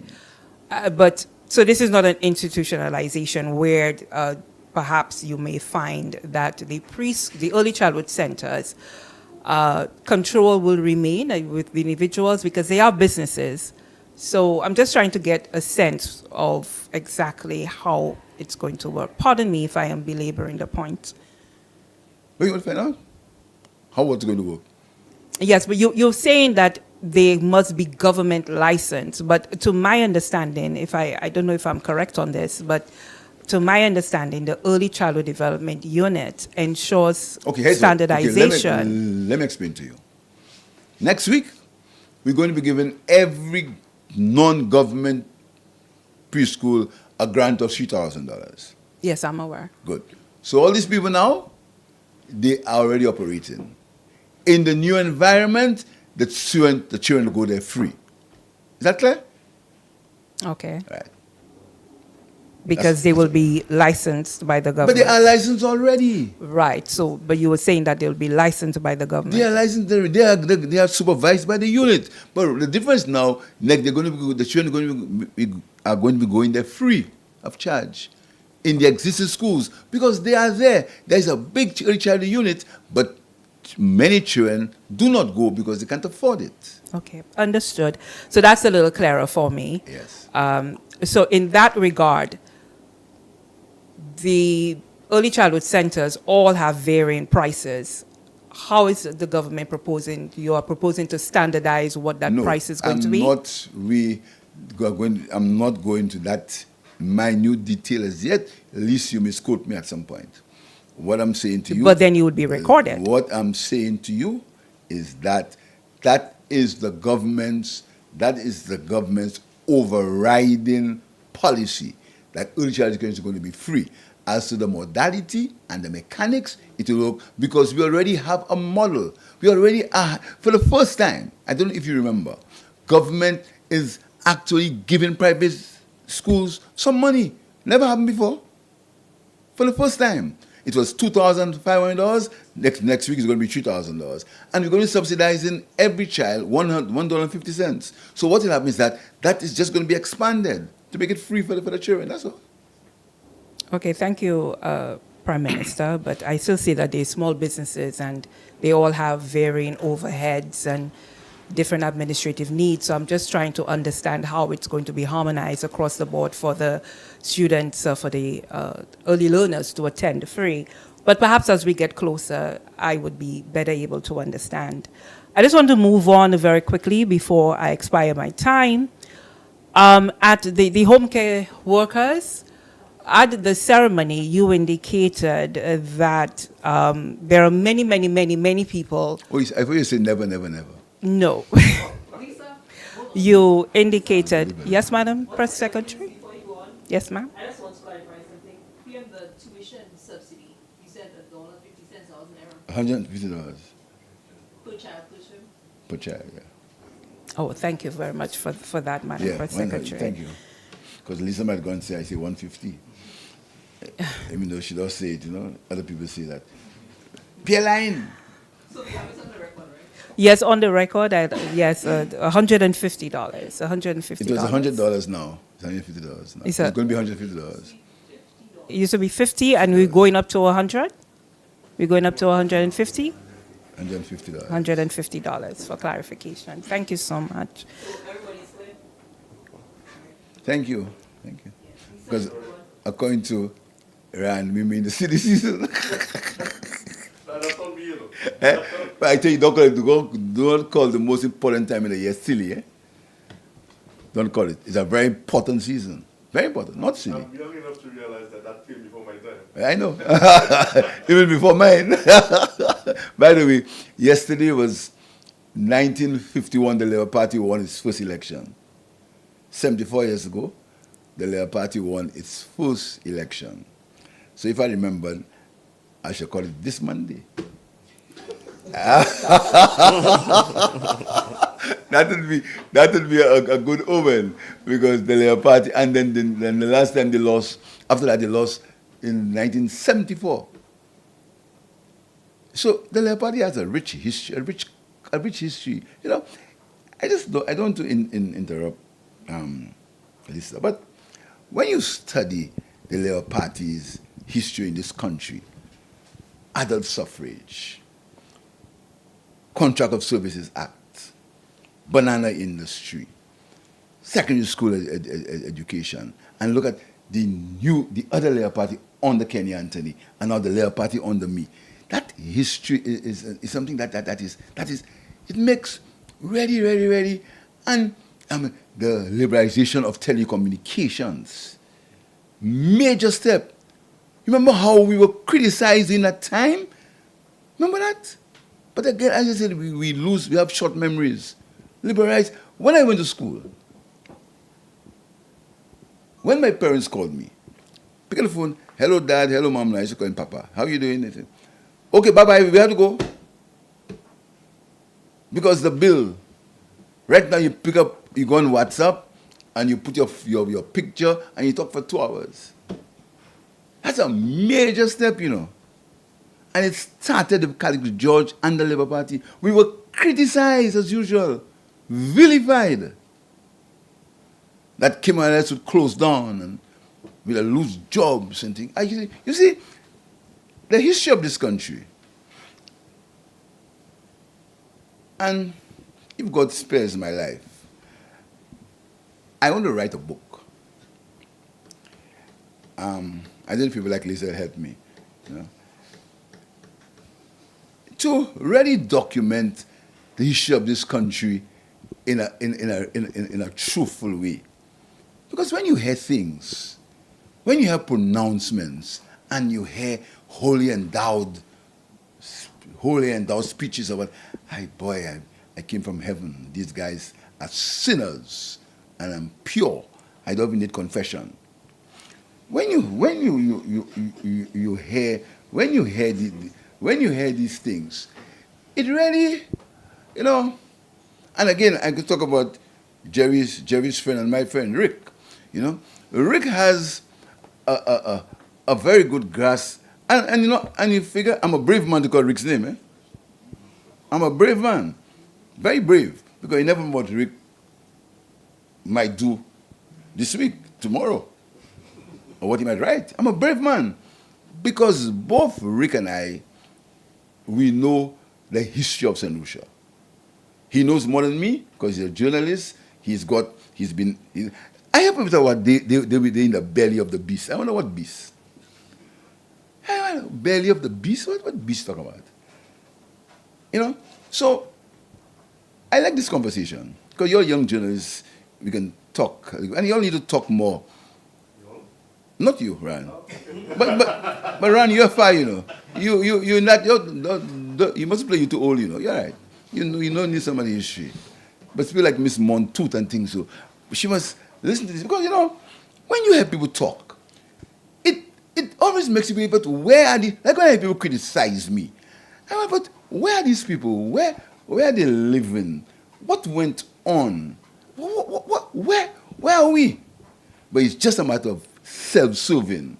mean. But so this is not an institutionalization where perhaps you may find that the early childhood centers control will remain with the individuals because they are businesses. So I'm just trying to get a sense of exactly how it's going to work. Pardon me if I am belaboring the point. But you want to find out how what's going to work? Yes, but you're saying that they must be government licensed. But to my understanding, if I don't know if I'm correct on this, but to my understanding, the Early Childhood Development Unit ensures Okay, here's standardization. let me explain to you. Next week, we're going to be giving every non-government preschool a grant of $3,000. Yes, I'm aware. Good. So all these people now, they are already operating. In the new environment, the children will go there free. Is that clear? Okay. Right. Because they will be licensed by the But government. they are licensed already. Right. So, but you were saying that they'll be licensed by the government. They are licensed. They are supervised by the unit. But the difference now, like they're going to be, the children are going to be going there free of charge in the existing schools because they are there. There is a big early childhood unit, but many children do not go because they can't afford it. Okay, understood. So that's a little clearer for me. Yes. So in that regard, the early childhood centers all have varying prices. How is the government proposing? You are proposing to standardize what that price is going to be? I'm not going to that minute detail as yet. At least you misquote me at some point. What I'm saying to you. But then you would be recorded. What I'm saying to you is that that is the government's overriding policy that early childhood education is going to be free. As to the modality and the mechanics, it will work because we already have a model. We already are, for the first time, I don't know if you remember, government is actually giving private schools some money. Never happened before. For the first time. It was $2,500. Next week it's going to be $3,000. And we're going to be subsidizing every child $1.50. So what will happen is that is just going to be expanded to make it free for the children. That's all. Okay, thank you, Prime Minister. But I still see that they're small businesses and they all have varying overheads and different administrative needs. So I'm just trying to understand how it's going to be harmonized across the board for the students, for the early learners to attend free. But perhaps as we get closer, I would be better able to understand. I just want to move on very quickly before I expire my time. At the home care workers, at the ceremony, you indicated that there are many people. Oh, I thought you said never, never, never. No. You indicated, yes, Madam Press Secretary? Yes, ma'am. I just want to clarify something. We have the tuition subsidy. You said $1.50 was an error. $150 Per child tuition. per child, yeah. Oh, thank you very much for that, Madam Yeah, Press 100, Secretary. thank you. Because Lisa might go and say, I say 150. Even though she does say it, other people say that. Peer line. So we have it on the record, right? Yes, on the record, yes, $150. $150. It was $100 now. It's $150 now. Is It's that- going to be $150. It used to be 50, and we're going up to 100? We're going up to 150? $150. $150 for clarification. Thank you so much. So everybody's clear? Thank you. Thank you. Because according to Rand, we mean the city season. But I tell you, don't call the most important time in the year silly, eh? Don't call it. It's a very important season. Very important, not silly. I'm young enough to realize that came before my time. I know. Even before mine. By the way, yesterday was 1951, the Labour Party won its first election. 74 years ago, the Labour Party won its first election. So if I remember, I shall call it this Monday. That would be a good omen because the Labour Party, and then the last time they lost, after that they lost in 1974. So the Labour Party has a rich history, a rich history. I don't want to interrupt Lisa, but when you study the Labour Party's history in this country, adult suffrage, Contract of Services Act, banana industry, secondary school education, and look at the other Labour Party under Kenny Anthony and now the Labour Party under me. That history is something that it makes ready, and the liberalization of telecommunications. major step. Remember how we were criticized in that time? Remember that? But again, as I said, we have short memories. Liberal rights. When I went to school, when my parents called me, pick up the phone, hello dad, hello mom, I used to call him Papa. How you doing? They said, okay, bye-bye, we have to go. Because the bill, right now you pick up, you go on WhatsApp, and you put your picture, and you talk for 2 hours. That's a major step, you know. And it started with Catholic George and the Labour Party. We were criticized as usual, vilified. That KMLS would close down and we'd lose jobs and things. You see, the history of this country, and if God spares my life, I want to write a book. I think people like Lisa help me, you know, to really document the history of this country in a truthful way. Because when you hear things, when you hear pronouncements, and you hear holy endowed speeches about, I came from heaven. These guys are sinners, and I'm pure. I don't even need confession. When you hear these things, it really, you know. And again, I could talk about Jerry's friend and my friend Rick. You know, Rick has a very good grasp, and you know, and you figure I'm a brave man to call Rick's name. Eh? I'm a brave man, very brave, because you never know what Rick might do this week, tomorrow, or what he might write. I'm a brave man, because both Rick and I, we know the history of St. Lucia. He knows more than me because he's a journalist. I have people talk about they were in the belly of the beast. I wonder what beast. Belly of the beast? What beast talk about? You know? So, I like this conversation because you're young journalists. We can talk. And you all need to talk more. Not you, Ran. But Ran, you're fine, you know. You must play you too old, you know. You're right. You don't need somebody history. But people like Miss Montoot and things, so she must listen to this. Because, you know, when you hear people talk, it always makes you be, but where are the, like when I hear people criticize me, I'm like, but where are these people? Where are they living? What went on? Where are we? But it's just a matter of self-serving,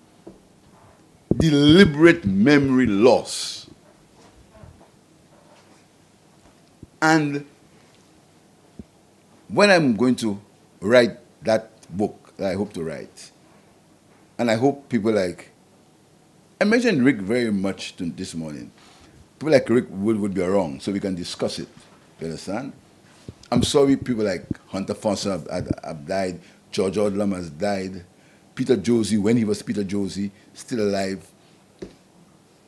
deliberate memory loss. And when I'm going to write that book that I hope to write, and I hope people like, I mentioned Rick very much this morning. People like Rick would be wrong, so we can discuss it. You understand? I'm sorry people like Hunter Fonson have died, George Odlum has died, Peter Josie, when he was Peter Josie, still alive,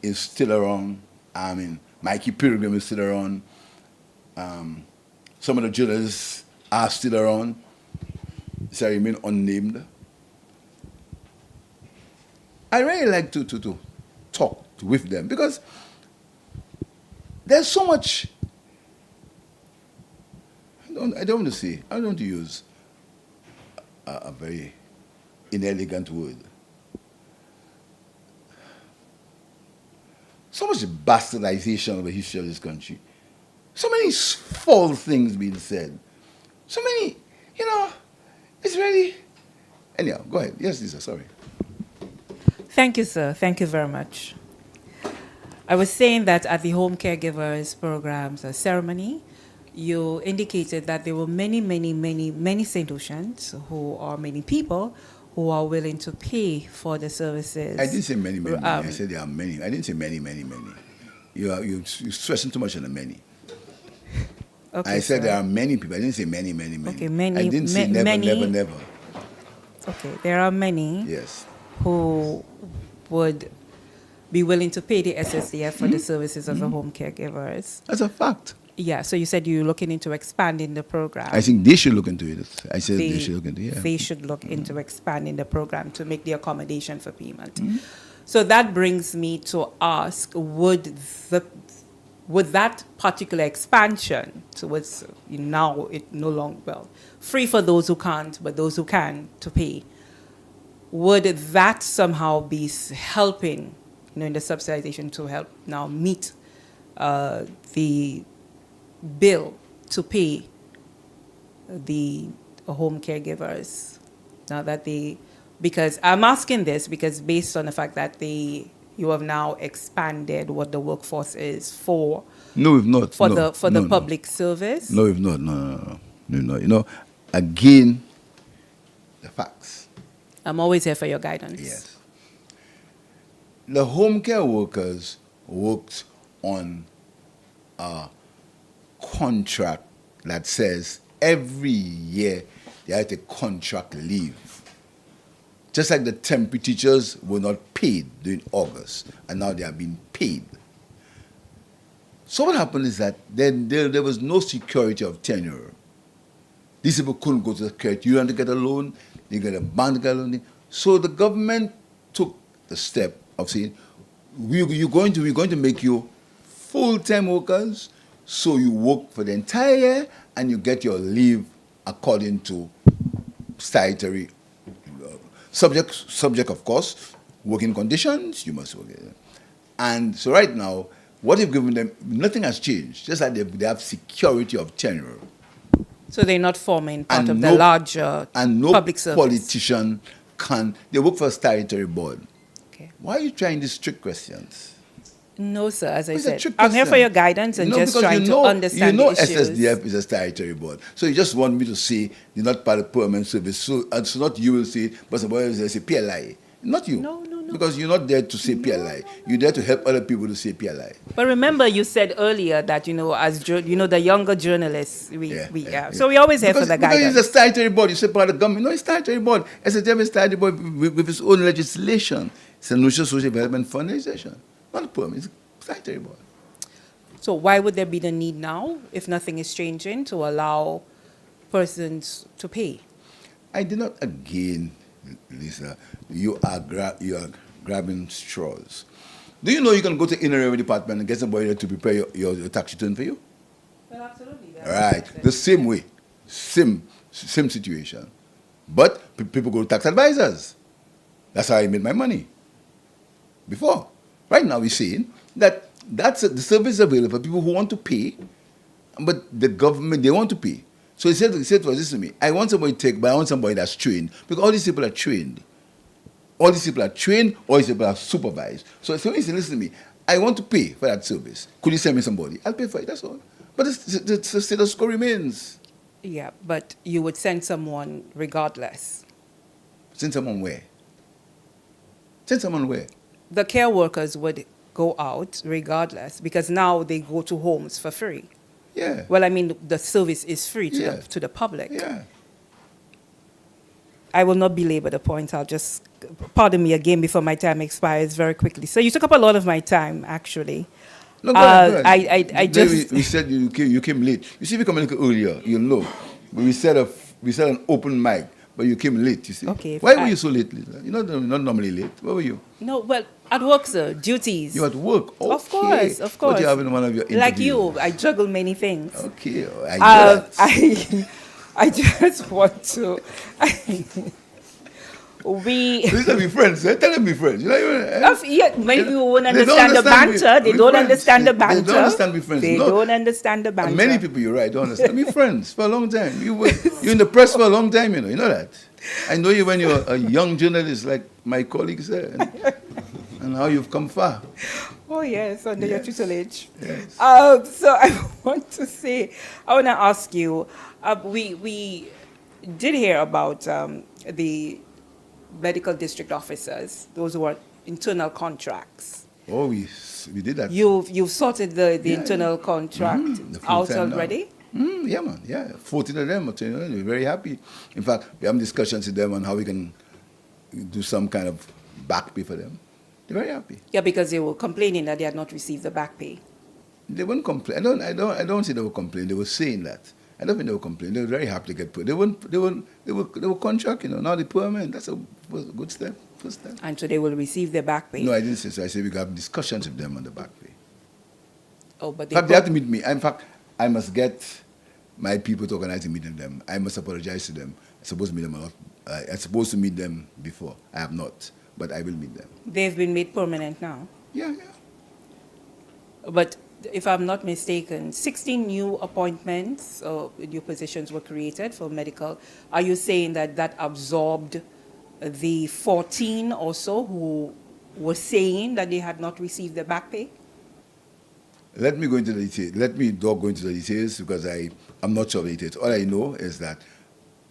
is still around. I mean, Mikey Pilgrim is still around. Some of the journalists are still around, so I remain unnamed. I really like to talk with them because there's so much. I don't want to say, I don't want to use a very inelegant word. So much bastardization of the history of this country. So many false things being said. So many, you know, it's really. Anyhow, go ahead. Yes, Lisa, sorry. Thank you, sir. Thank you very much. I was saying that at the Home Caregivers Programs ceremony, you indicated that there were many St. Lucians many people who are willing to pay for the services. I didn't say many. I said there are many. I didn't say many. You're stressing too much on the many. Okay, I said sir. there are many people. I didn't say many. Okay, many. I didn't say never. Okay, there are many. Yes. Who would be willing to pay the SSDF for the services of the home caregivers. That's a fact. Yeah, so you said you're looking into expanding the program. I think they should look into it. I said they should look into it. Yeah. They should look into expanding the program to make the accommodation for payment. So that brings me to ask, would that particular expansion towards now it no longer, well, free for those who can't, but those who can to pay, would that somehow be helping, in the subsidization to help now meet the bill to pay the home caregivers now that because I'm asking this because based on the fact that you have now expanded what the workforce is for No, we've not. for No, the no, no. public service. No, we've not. No. Again, the facts. I'm always here for your guidance. Yes. The home care workers worked on a contract that says every year they have to contract leave. Just like the temporary teachers were not paid during August, and now they are being paid. So what happened is that there was no security of tenure. These people couldn't go to the credit union to get a loan, they get a bank to get a loan. So the government took the step of saying, we're going to make you full-time workers, so you work for the entire year and you get your leave according to statutory subject of course, working conditions, you must work. And so right now, what you've given them, nothing has changed, just like they have security of tenure. So they're not forming part And of no- the larger And no public service. politician they work for a statutory board. Okay. Why are you trying these trick questions? No, sir. As I It's a said, trick I'm here for question. your guidance and No, just because trying to understand You know the issues. SSDF is a statutory board. So you just want me to say you're not part of permanent service. So not you will say it, but somebody else will say PLI. Not you. No. Because you're not there to say PLI. You're there to help other people to say PLI. But remember, you said earlier that as the younger journalists, So we always here for the Because guidance. it's a statutory board. You say part of the government. No, it's a statutory board. SSDF is a statutory board with its own legislation. It's a National Social Development Fund legislation. Not a permanent. It's a statutory board. So why would there be the need now, if nothing is changing, to allow persons to pay? I did not again, Lisa. You are grabbing straws. Do you know you can go to Inner Revenue Department and get somebody there to prepare your tax return for you? Well, absolutely. All right, the same way, same situation. But people go to tax advisors. That's how I made my money. Before, right now we're saying that the service is available for people who want to pay, but the government they want to pay. So he said to us, listen to me, I want somebody to take, but I want somebody that's trained. Because all these people are trained. All these people are trained, all these people are supervised. So he said, listen to me, I want to pay for that service. Could you send me somebody? I'll pay for it, that's all. But the status quo remains. Yeah, but you would send someone regardless. Send someone where? Send someone where? The care workers would go out regardless because now they go to homes for free. Yeah. Well, I mean, the service is free to, Yeah. to the public. Yeah. I will not belabor the point. I'll just, pardon me again before my time expires very quickly. So you took up a lot of my time, actually. No, go ahead, go ahead. I Then just... we said you came late. You see, if you come a little earlier, you'll know. But we said an open mic, but you came late, you see. Okay, Why were you so late, Lisa? You're not normally late. Where were you? No, well, at work, sir, duties. You at work? Okay. Of course, of course. What you have in one of your interviews? Like you, I juggle many things. Okay, I get it. I just want to... Please let me friends. Tell them be friends. You know, Yeah, many people won't They don't understand the understand banter. They we don't friends. understand the They banter. don't understand we friends. They No. don't understand the banter. Many people, you're right, don't understand. Be friends for a long time. You're in the press for a long time, you know that. I know you when you're a young journalist, like my colleague said, and how you've come far. Oh, yes, under your Yes. tutelage. Yes. So I want to ask you, we did hear about the medical district officers, those who are internal contracts. Oh, we did that. You've sorted the Yeah, internal contract the out full-time now. already? Yeah, man. Yeah, 14 of them. We're very happy. In fact, we have discussions with them on how we can do some kind of back pay for them. They're very happy. Yeah, because they were complaining that they had not received the back pay. They wouldn't complain. I don't say they were complaining. They were saying that. I don't think they were complaining. They were very happy to get put. They were contract, Now the poor man. That's a good step. First step. And so they will receive their back pay. No, I didn't say so. I said we got discussions with them on the back pay. Oh, but In fact, they have to meet me. In fact, I must get my people to organize a meeting with them. I must apologize to them. I'm supposed to meet them a lot. I'm supposed to meet them before. I have not, but I will meet them. they've been made permanent now. Yeah. But if I'm not mistaken, 16 new appointments, new positions were created for medical. Are you saying that that absorbed the 14 or so who were saying that they had not received their back pay? Let me go into the details. Let me not go into the details because I'm not sure of the details. All I know is that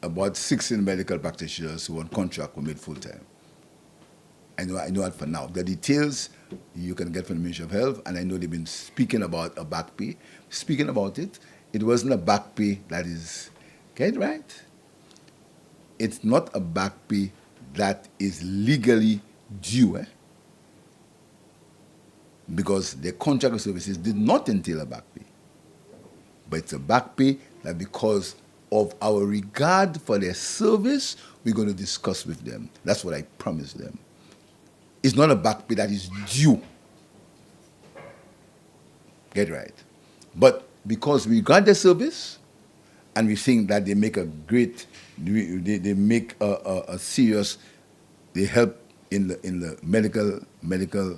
about 16 medical practitioners who were on contract were made full-time. I know that for now. The details you can get from the Ministry of Health, and I know they've been speaking about a back pay. Speaking about it, it wasn't a back pay that is, get it right? It's not a back pay that is legally due, because the contract of services did not entail a back pay. But it's a back pay that because of our regard for their service, we're going to discuss with them. That's what I promised them. It's not a back pay that is due. Get it right. But because we regard their service, and we think that they make a great, they make a serious, they help in the medical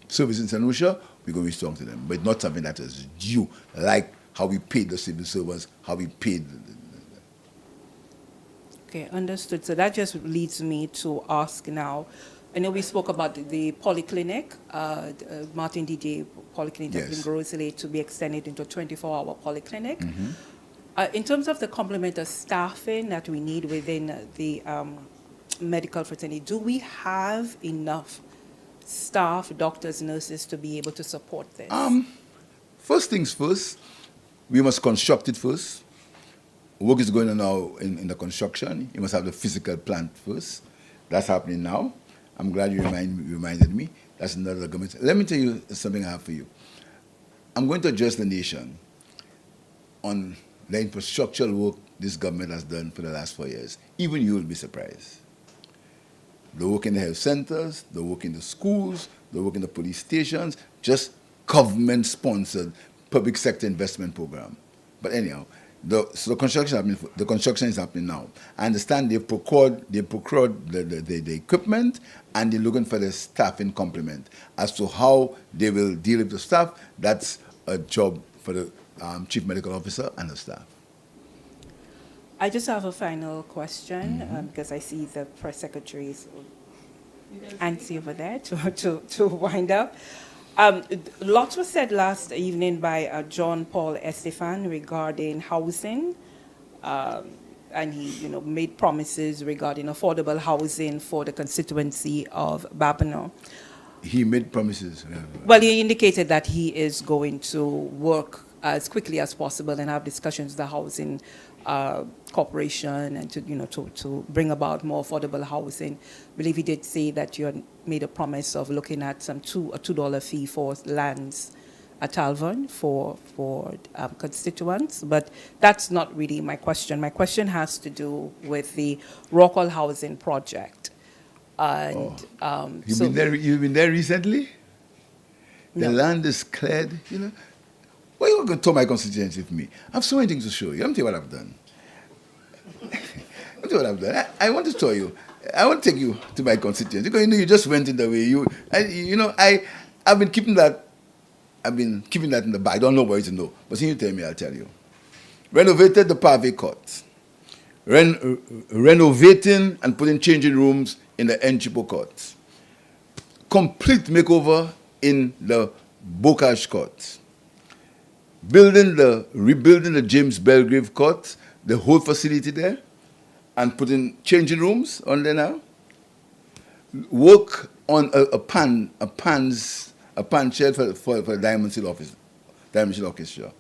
service in St. Lucia, we're going to be strong to them. But not something that is due, like how we paid the civil servants, how we paid. Okay, understood. So that just leads me to ask now. I know we spoke about the polyclinic, Martin DJ Polyclinic Yes. in Grosley to be extended into a 24-hour polyclinic. In terms of the complement of staffing that we need within the medical fraternity, do we have enough staff, doctors, nurses to be able to support this? First things first, we must construct it first. Work is going on now in the construction. You must have the physical plant first. That's happening now. I'm glad you reminded me. That's another government. Let me tell you something I have for you. I'm going to address the nation on the infrastructural work this government has done for the last 4 years. Even you will be surprised. The work in the health centers, the work in the schools, the work in the police stations, just government-sponsored public sector investment program. But anyhow, so the construction is happening now. I understand they've procured the equipment, and they're looking for the staffing complement. As to how they will deal with the staff, that's a job for the chief medical officer and the staff. I just have a final question because I see the press secretary's antsy over there to wind up. Lots was said last evening by John Paul Estefan regarding housing, and he, made promises regarding affordable housing for the constituency of Babonneau. He made promises. Well, he indicated that he is going to work as quickly as possible and have discussions with the housing corporation and to bring about more affordable housing. I believe he did say that you had made a promise of looking at a $2 fee for lands at Alvon for constituents, but that's not really my question. My question has to do with the Rockwell Housing Project. And You've been there recently? No. The land is cleared, Why are you going to tour my constituency with me? I have so many things to show you. Let me tell you what I've done. I want to tell you. I want to take you to my constituency because you just went in the way I've been keeping that. I've been keeping that in the bag. I don't know what to know, but since you tell me, I'll tell you. Renovated the Pavé Court. Renovating and putting changing rooms in the Enchipo Court. Complete makeover in the Bocage Court. Rebuilding the James Belgrave Court, the whole facility there, and putting changing rooms on there now. Work on a pan shed for the Diamond Seal Orchestra.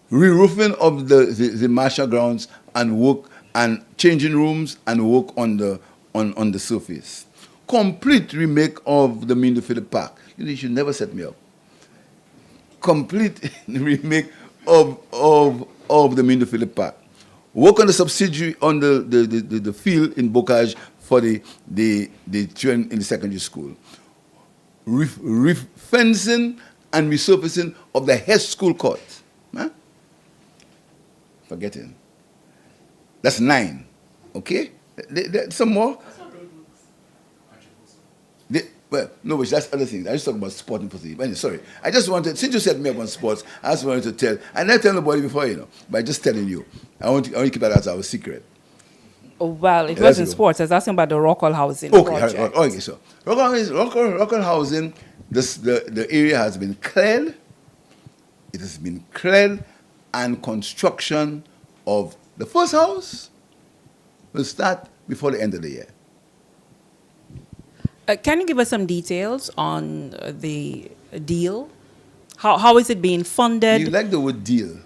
Re-roofing of the Marshall grounds and work and changing rooms and work on the surface. Complete remake of the Mindo Phillip Park. You should never set me up. complete remake of the Mindo Philip Park. Work on the subsidiary on the field in Bocage for the children in the secondary school. Fencing and resurfacing of the head school court. Huh? Forgetting. That's 9. Okay? Some more? Well, no, but that's other things. I just talk about sporting facility. But anyway, sorry. I just wanted, since you set me up on sports, I just wanted to tell. I never tell nobody before, but just telling you. I want to keep that as our secret. Oh, well, it Yeah, wasn't that's sports. I was asking about the Rockall housing Okay, project. okay, so Rockall housing, the area has been cleared. It has been cleared, and construction of the first house will start before the end of the year. Can you give us some details on the deal? How is it being funded? You like the word deal.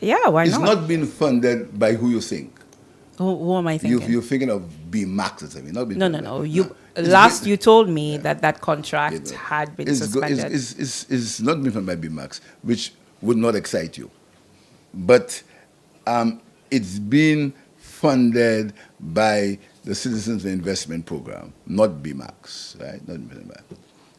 Yeah, why It's not? not being funded by who you think. Who am I thinking? You're thinking of BMAX or something. Not being No. funded. It's Last been- you told me that contract Yeah, had been it's go- suspended. it's not been funded by BMAX, which would not excite you. But it's been funded by the Citizens Investment Program, not BMAX, right? Not BMAX.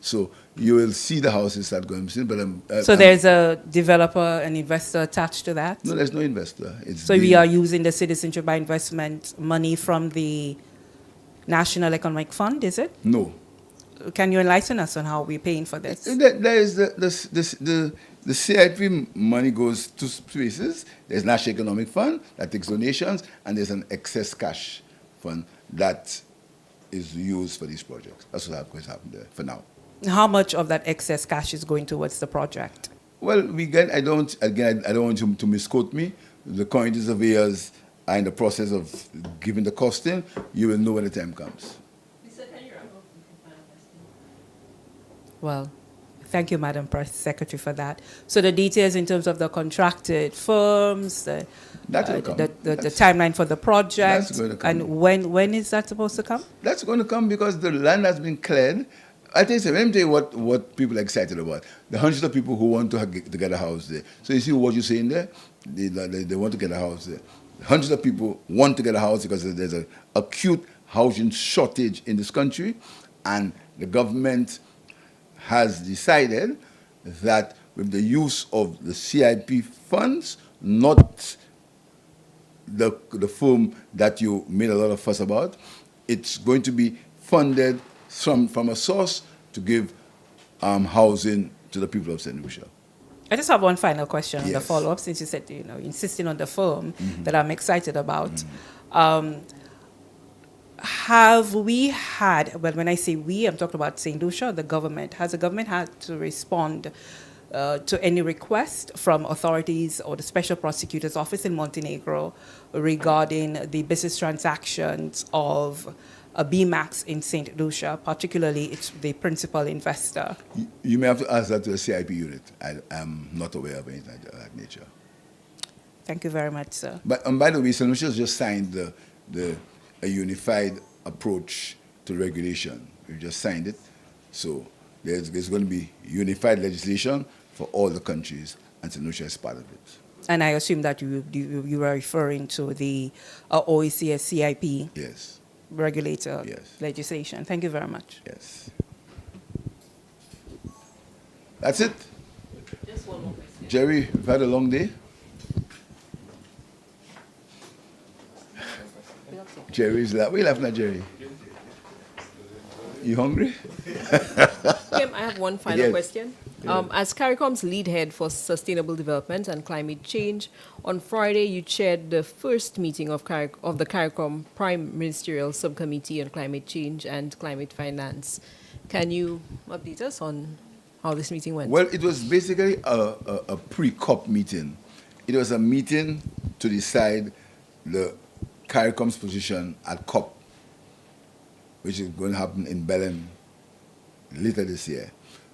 So you will see the houses start going, but So there's a developer, an investor attached to that? no, there's no investor. So we are using the Citizenship by Investment money from the National Economic Fund, is it? No. Can you enlighten us on how we're paying for this? There is the CIP money goes to places. There's National Economic Fund that takes donations, and there's an excess cash fund that is used for these projects. That's what's going to happen there for now. How much of that excess cash is going towards the project? Well, I don't want you to misquote me. The quantity surveyors are in the process of giving the costing. You will know when the time comes. Well, thank you, Madam Press Secretary, for that. So the details in terms of the contracted firms, the timeline for the project, That's going to come. and when is that supposed to come? That's going to come because the land has been cleared. Let me tell you what people are excited about. The hundreds of people who want to get a house there. So you see what you're saying there? They want to get a house there. Hundreds of people want to get a house because there's an acute housing shortage in this country, and the government has decided that with the use of the CIP funds, not the firm that you made a lot of fuss about, it's going to be funded from a source to give housing to the people of St. Lucia. I just have one final question on the Yes. follow-up, since you said, insisting on the firm that I'm excited about. Have we had, well, when I say we, I'm talking about St. Lucia, the government. Has the government had to respond to any request from authorities or the Special Prosecutor's Office in Montenegro regarding the business transactions of BMAX in St. Lucia, particularly it's the principal investor? You may have to ask that to the CIP unit. I'm not aware of anything of that nature. Thank you very much, sir. But by the way, St. Lucia has just signed a unified approach to regulation. We've just signed it. So there's going to be unified legislation for all the countries, and St. Lucia is part of it. And I assume that you were referring to the OECS CIP Yes, regulator Yes. legislation. Thank you very much. yes. That's it. Just one more question. Jerry, we've had a long day. Jerry's laughing. What are you laughing at, Jerry? You hungry? Kim, I have one final Yes. question. As CARICOM's lead head for sustainable development and climate change, on Friday you chaired the first meeting of the CARICOM Prime Ministerial Subcommittee on Climate Change and Climate Finance. Can you update us on how this meeting went? Well, it was basically a pre-COP meeting. It was a meeting to decide the CARICOM's position at COP, which is going to happen in Belém later this year.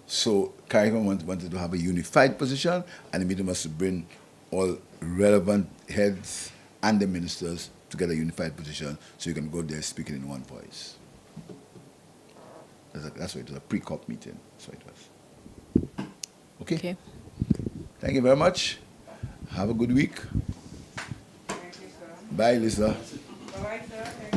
So CARICOM wanted to have a unified position, and the meeting was to bring all relevant heads and the ministers to get a unified position so you can go there speaking in one voice. That's why it was a pre-COP meeting. That's what it was. Okay? Okay. Thank you very much. Have a good week. Thank you, sir. Bye, Lisa. Bye-bye, sir. Thank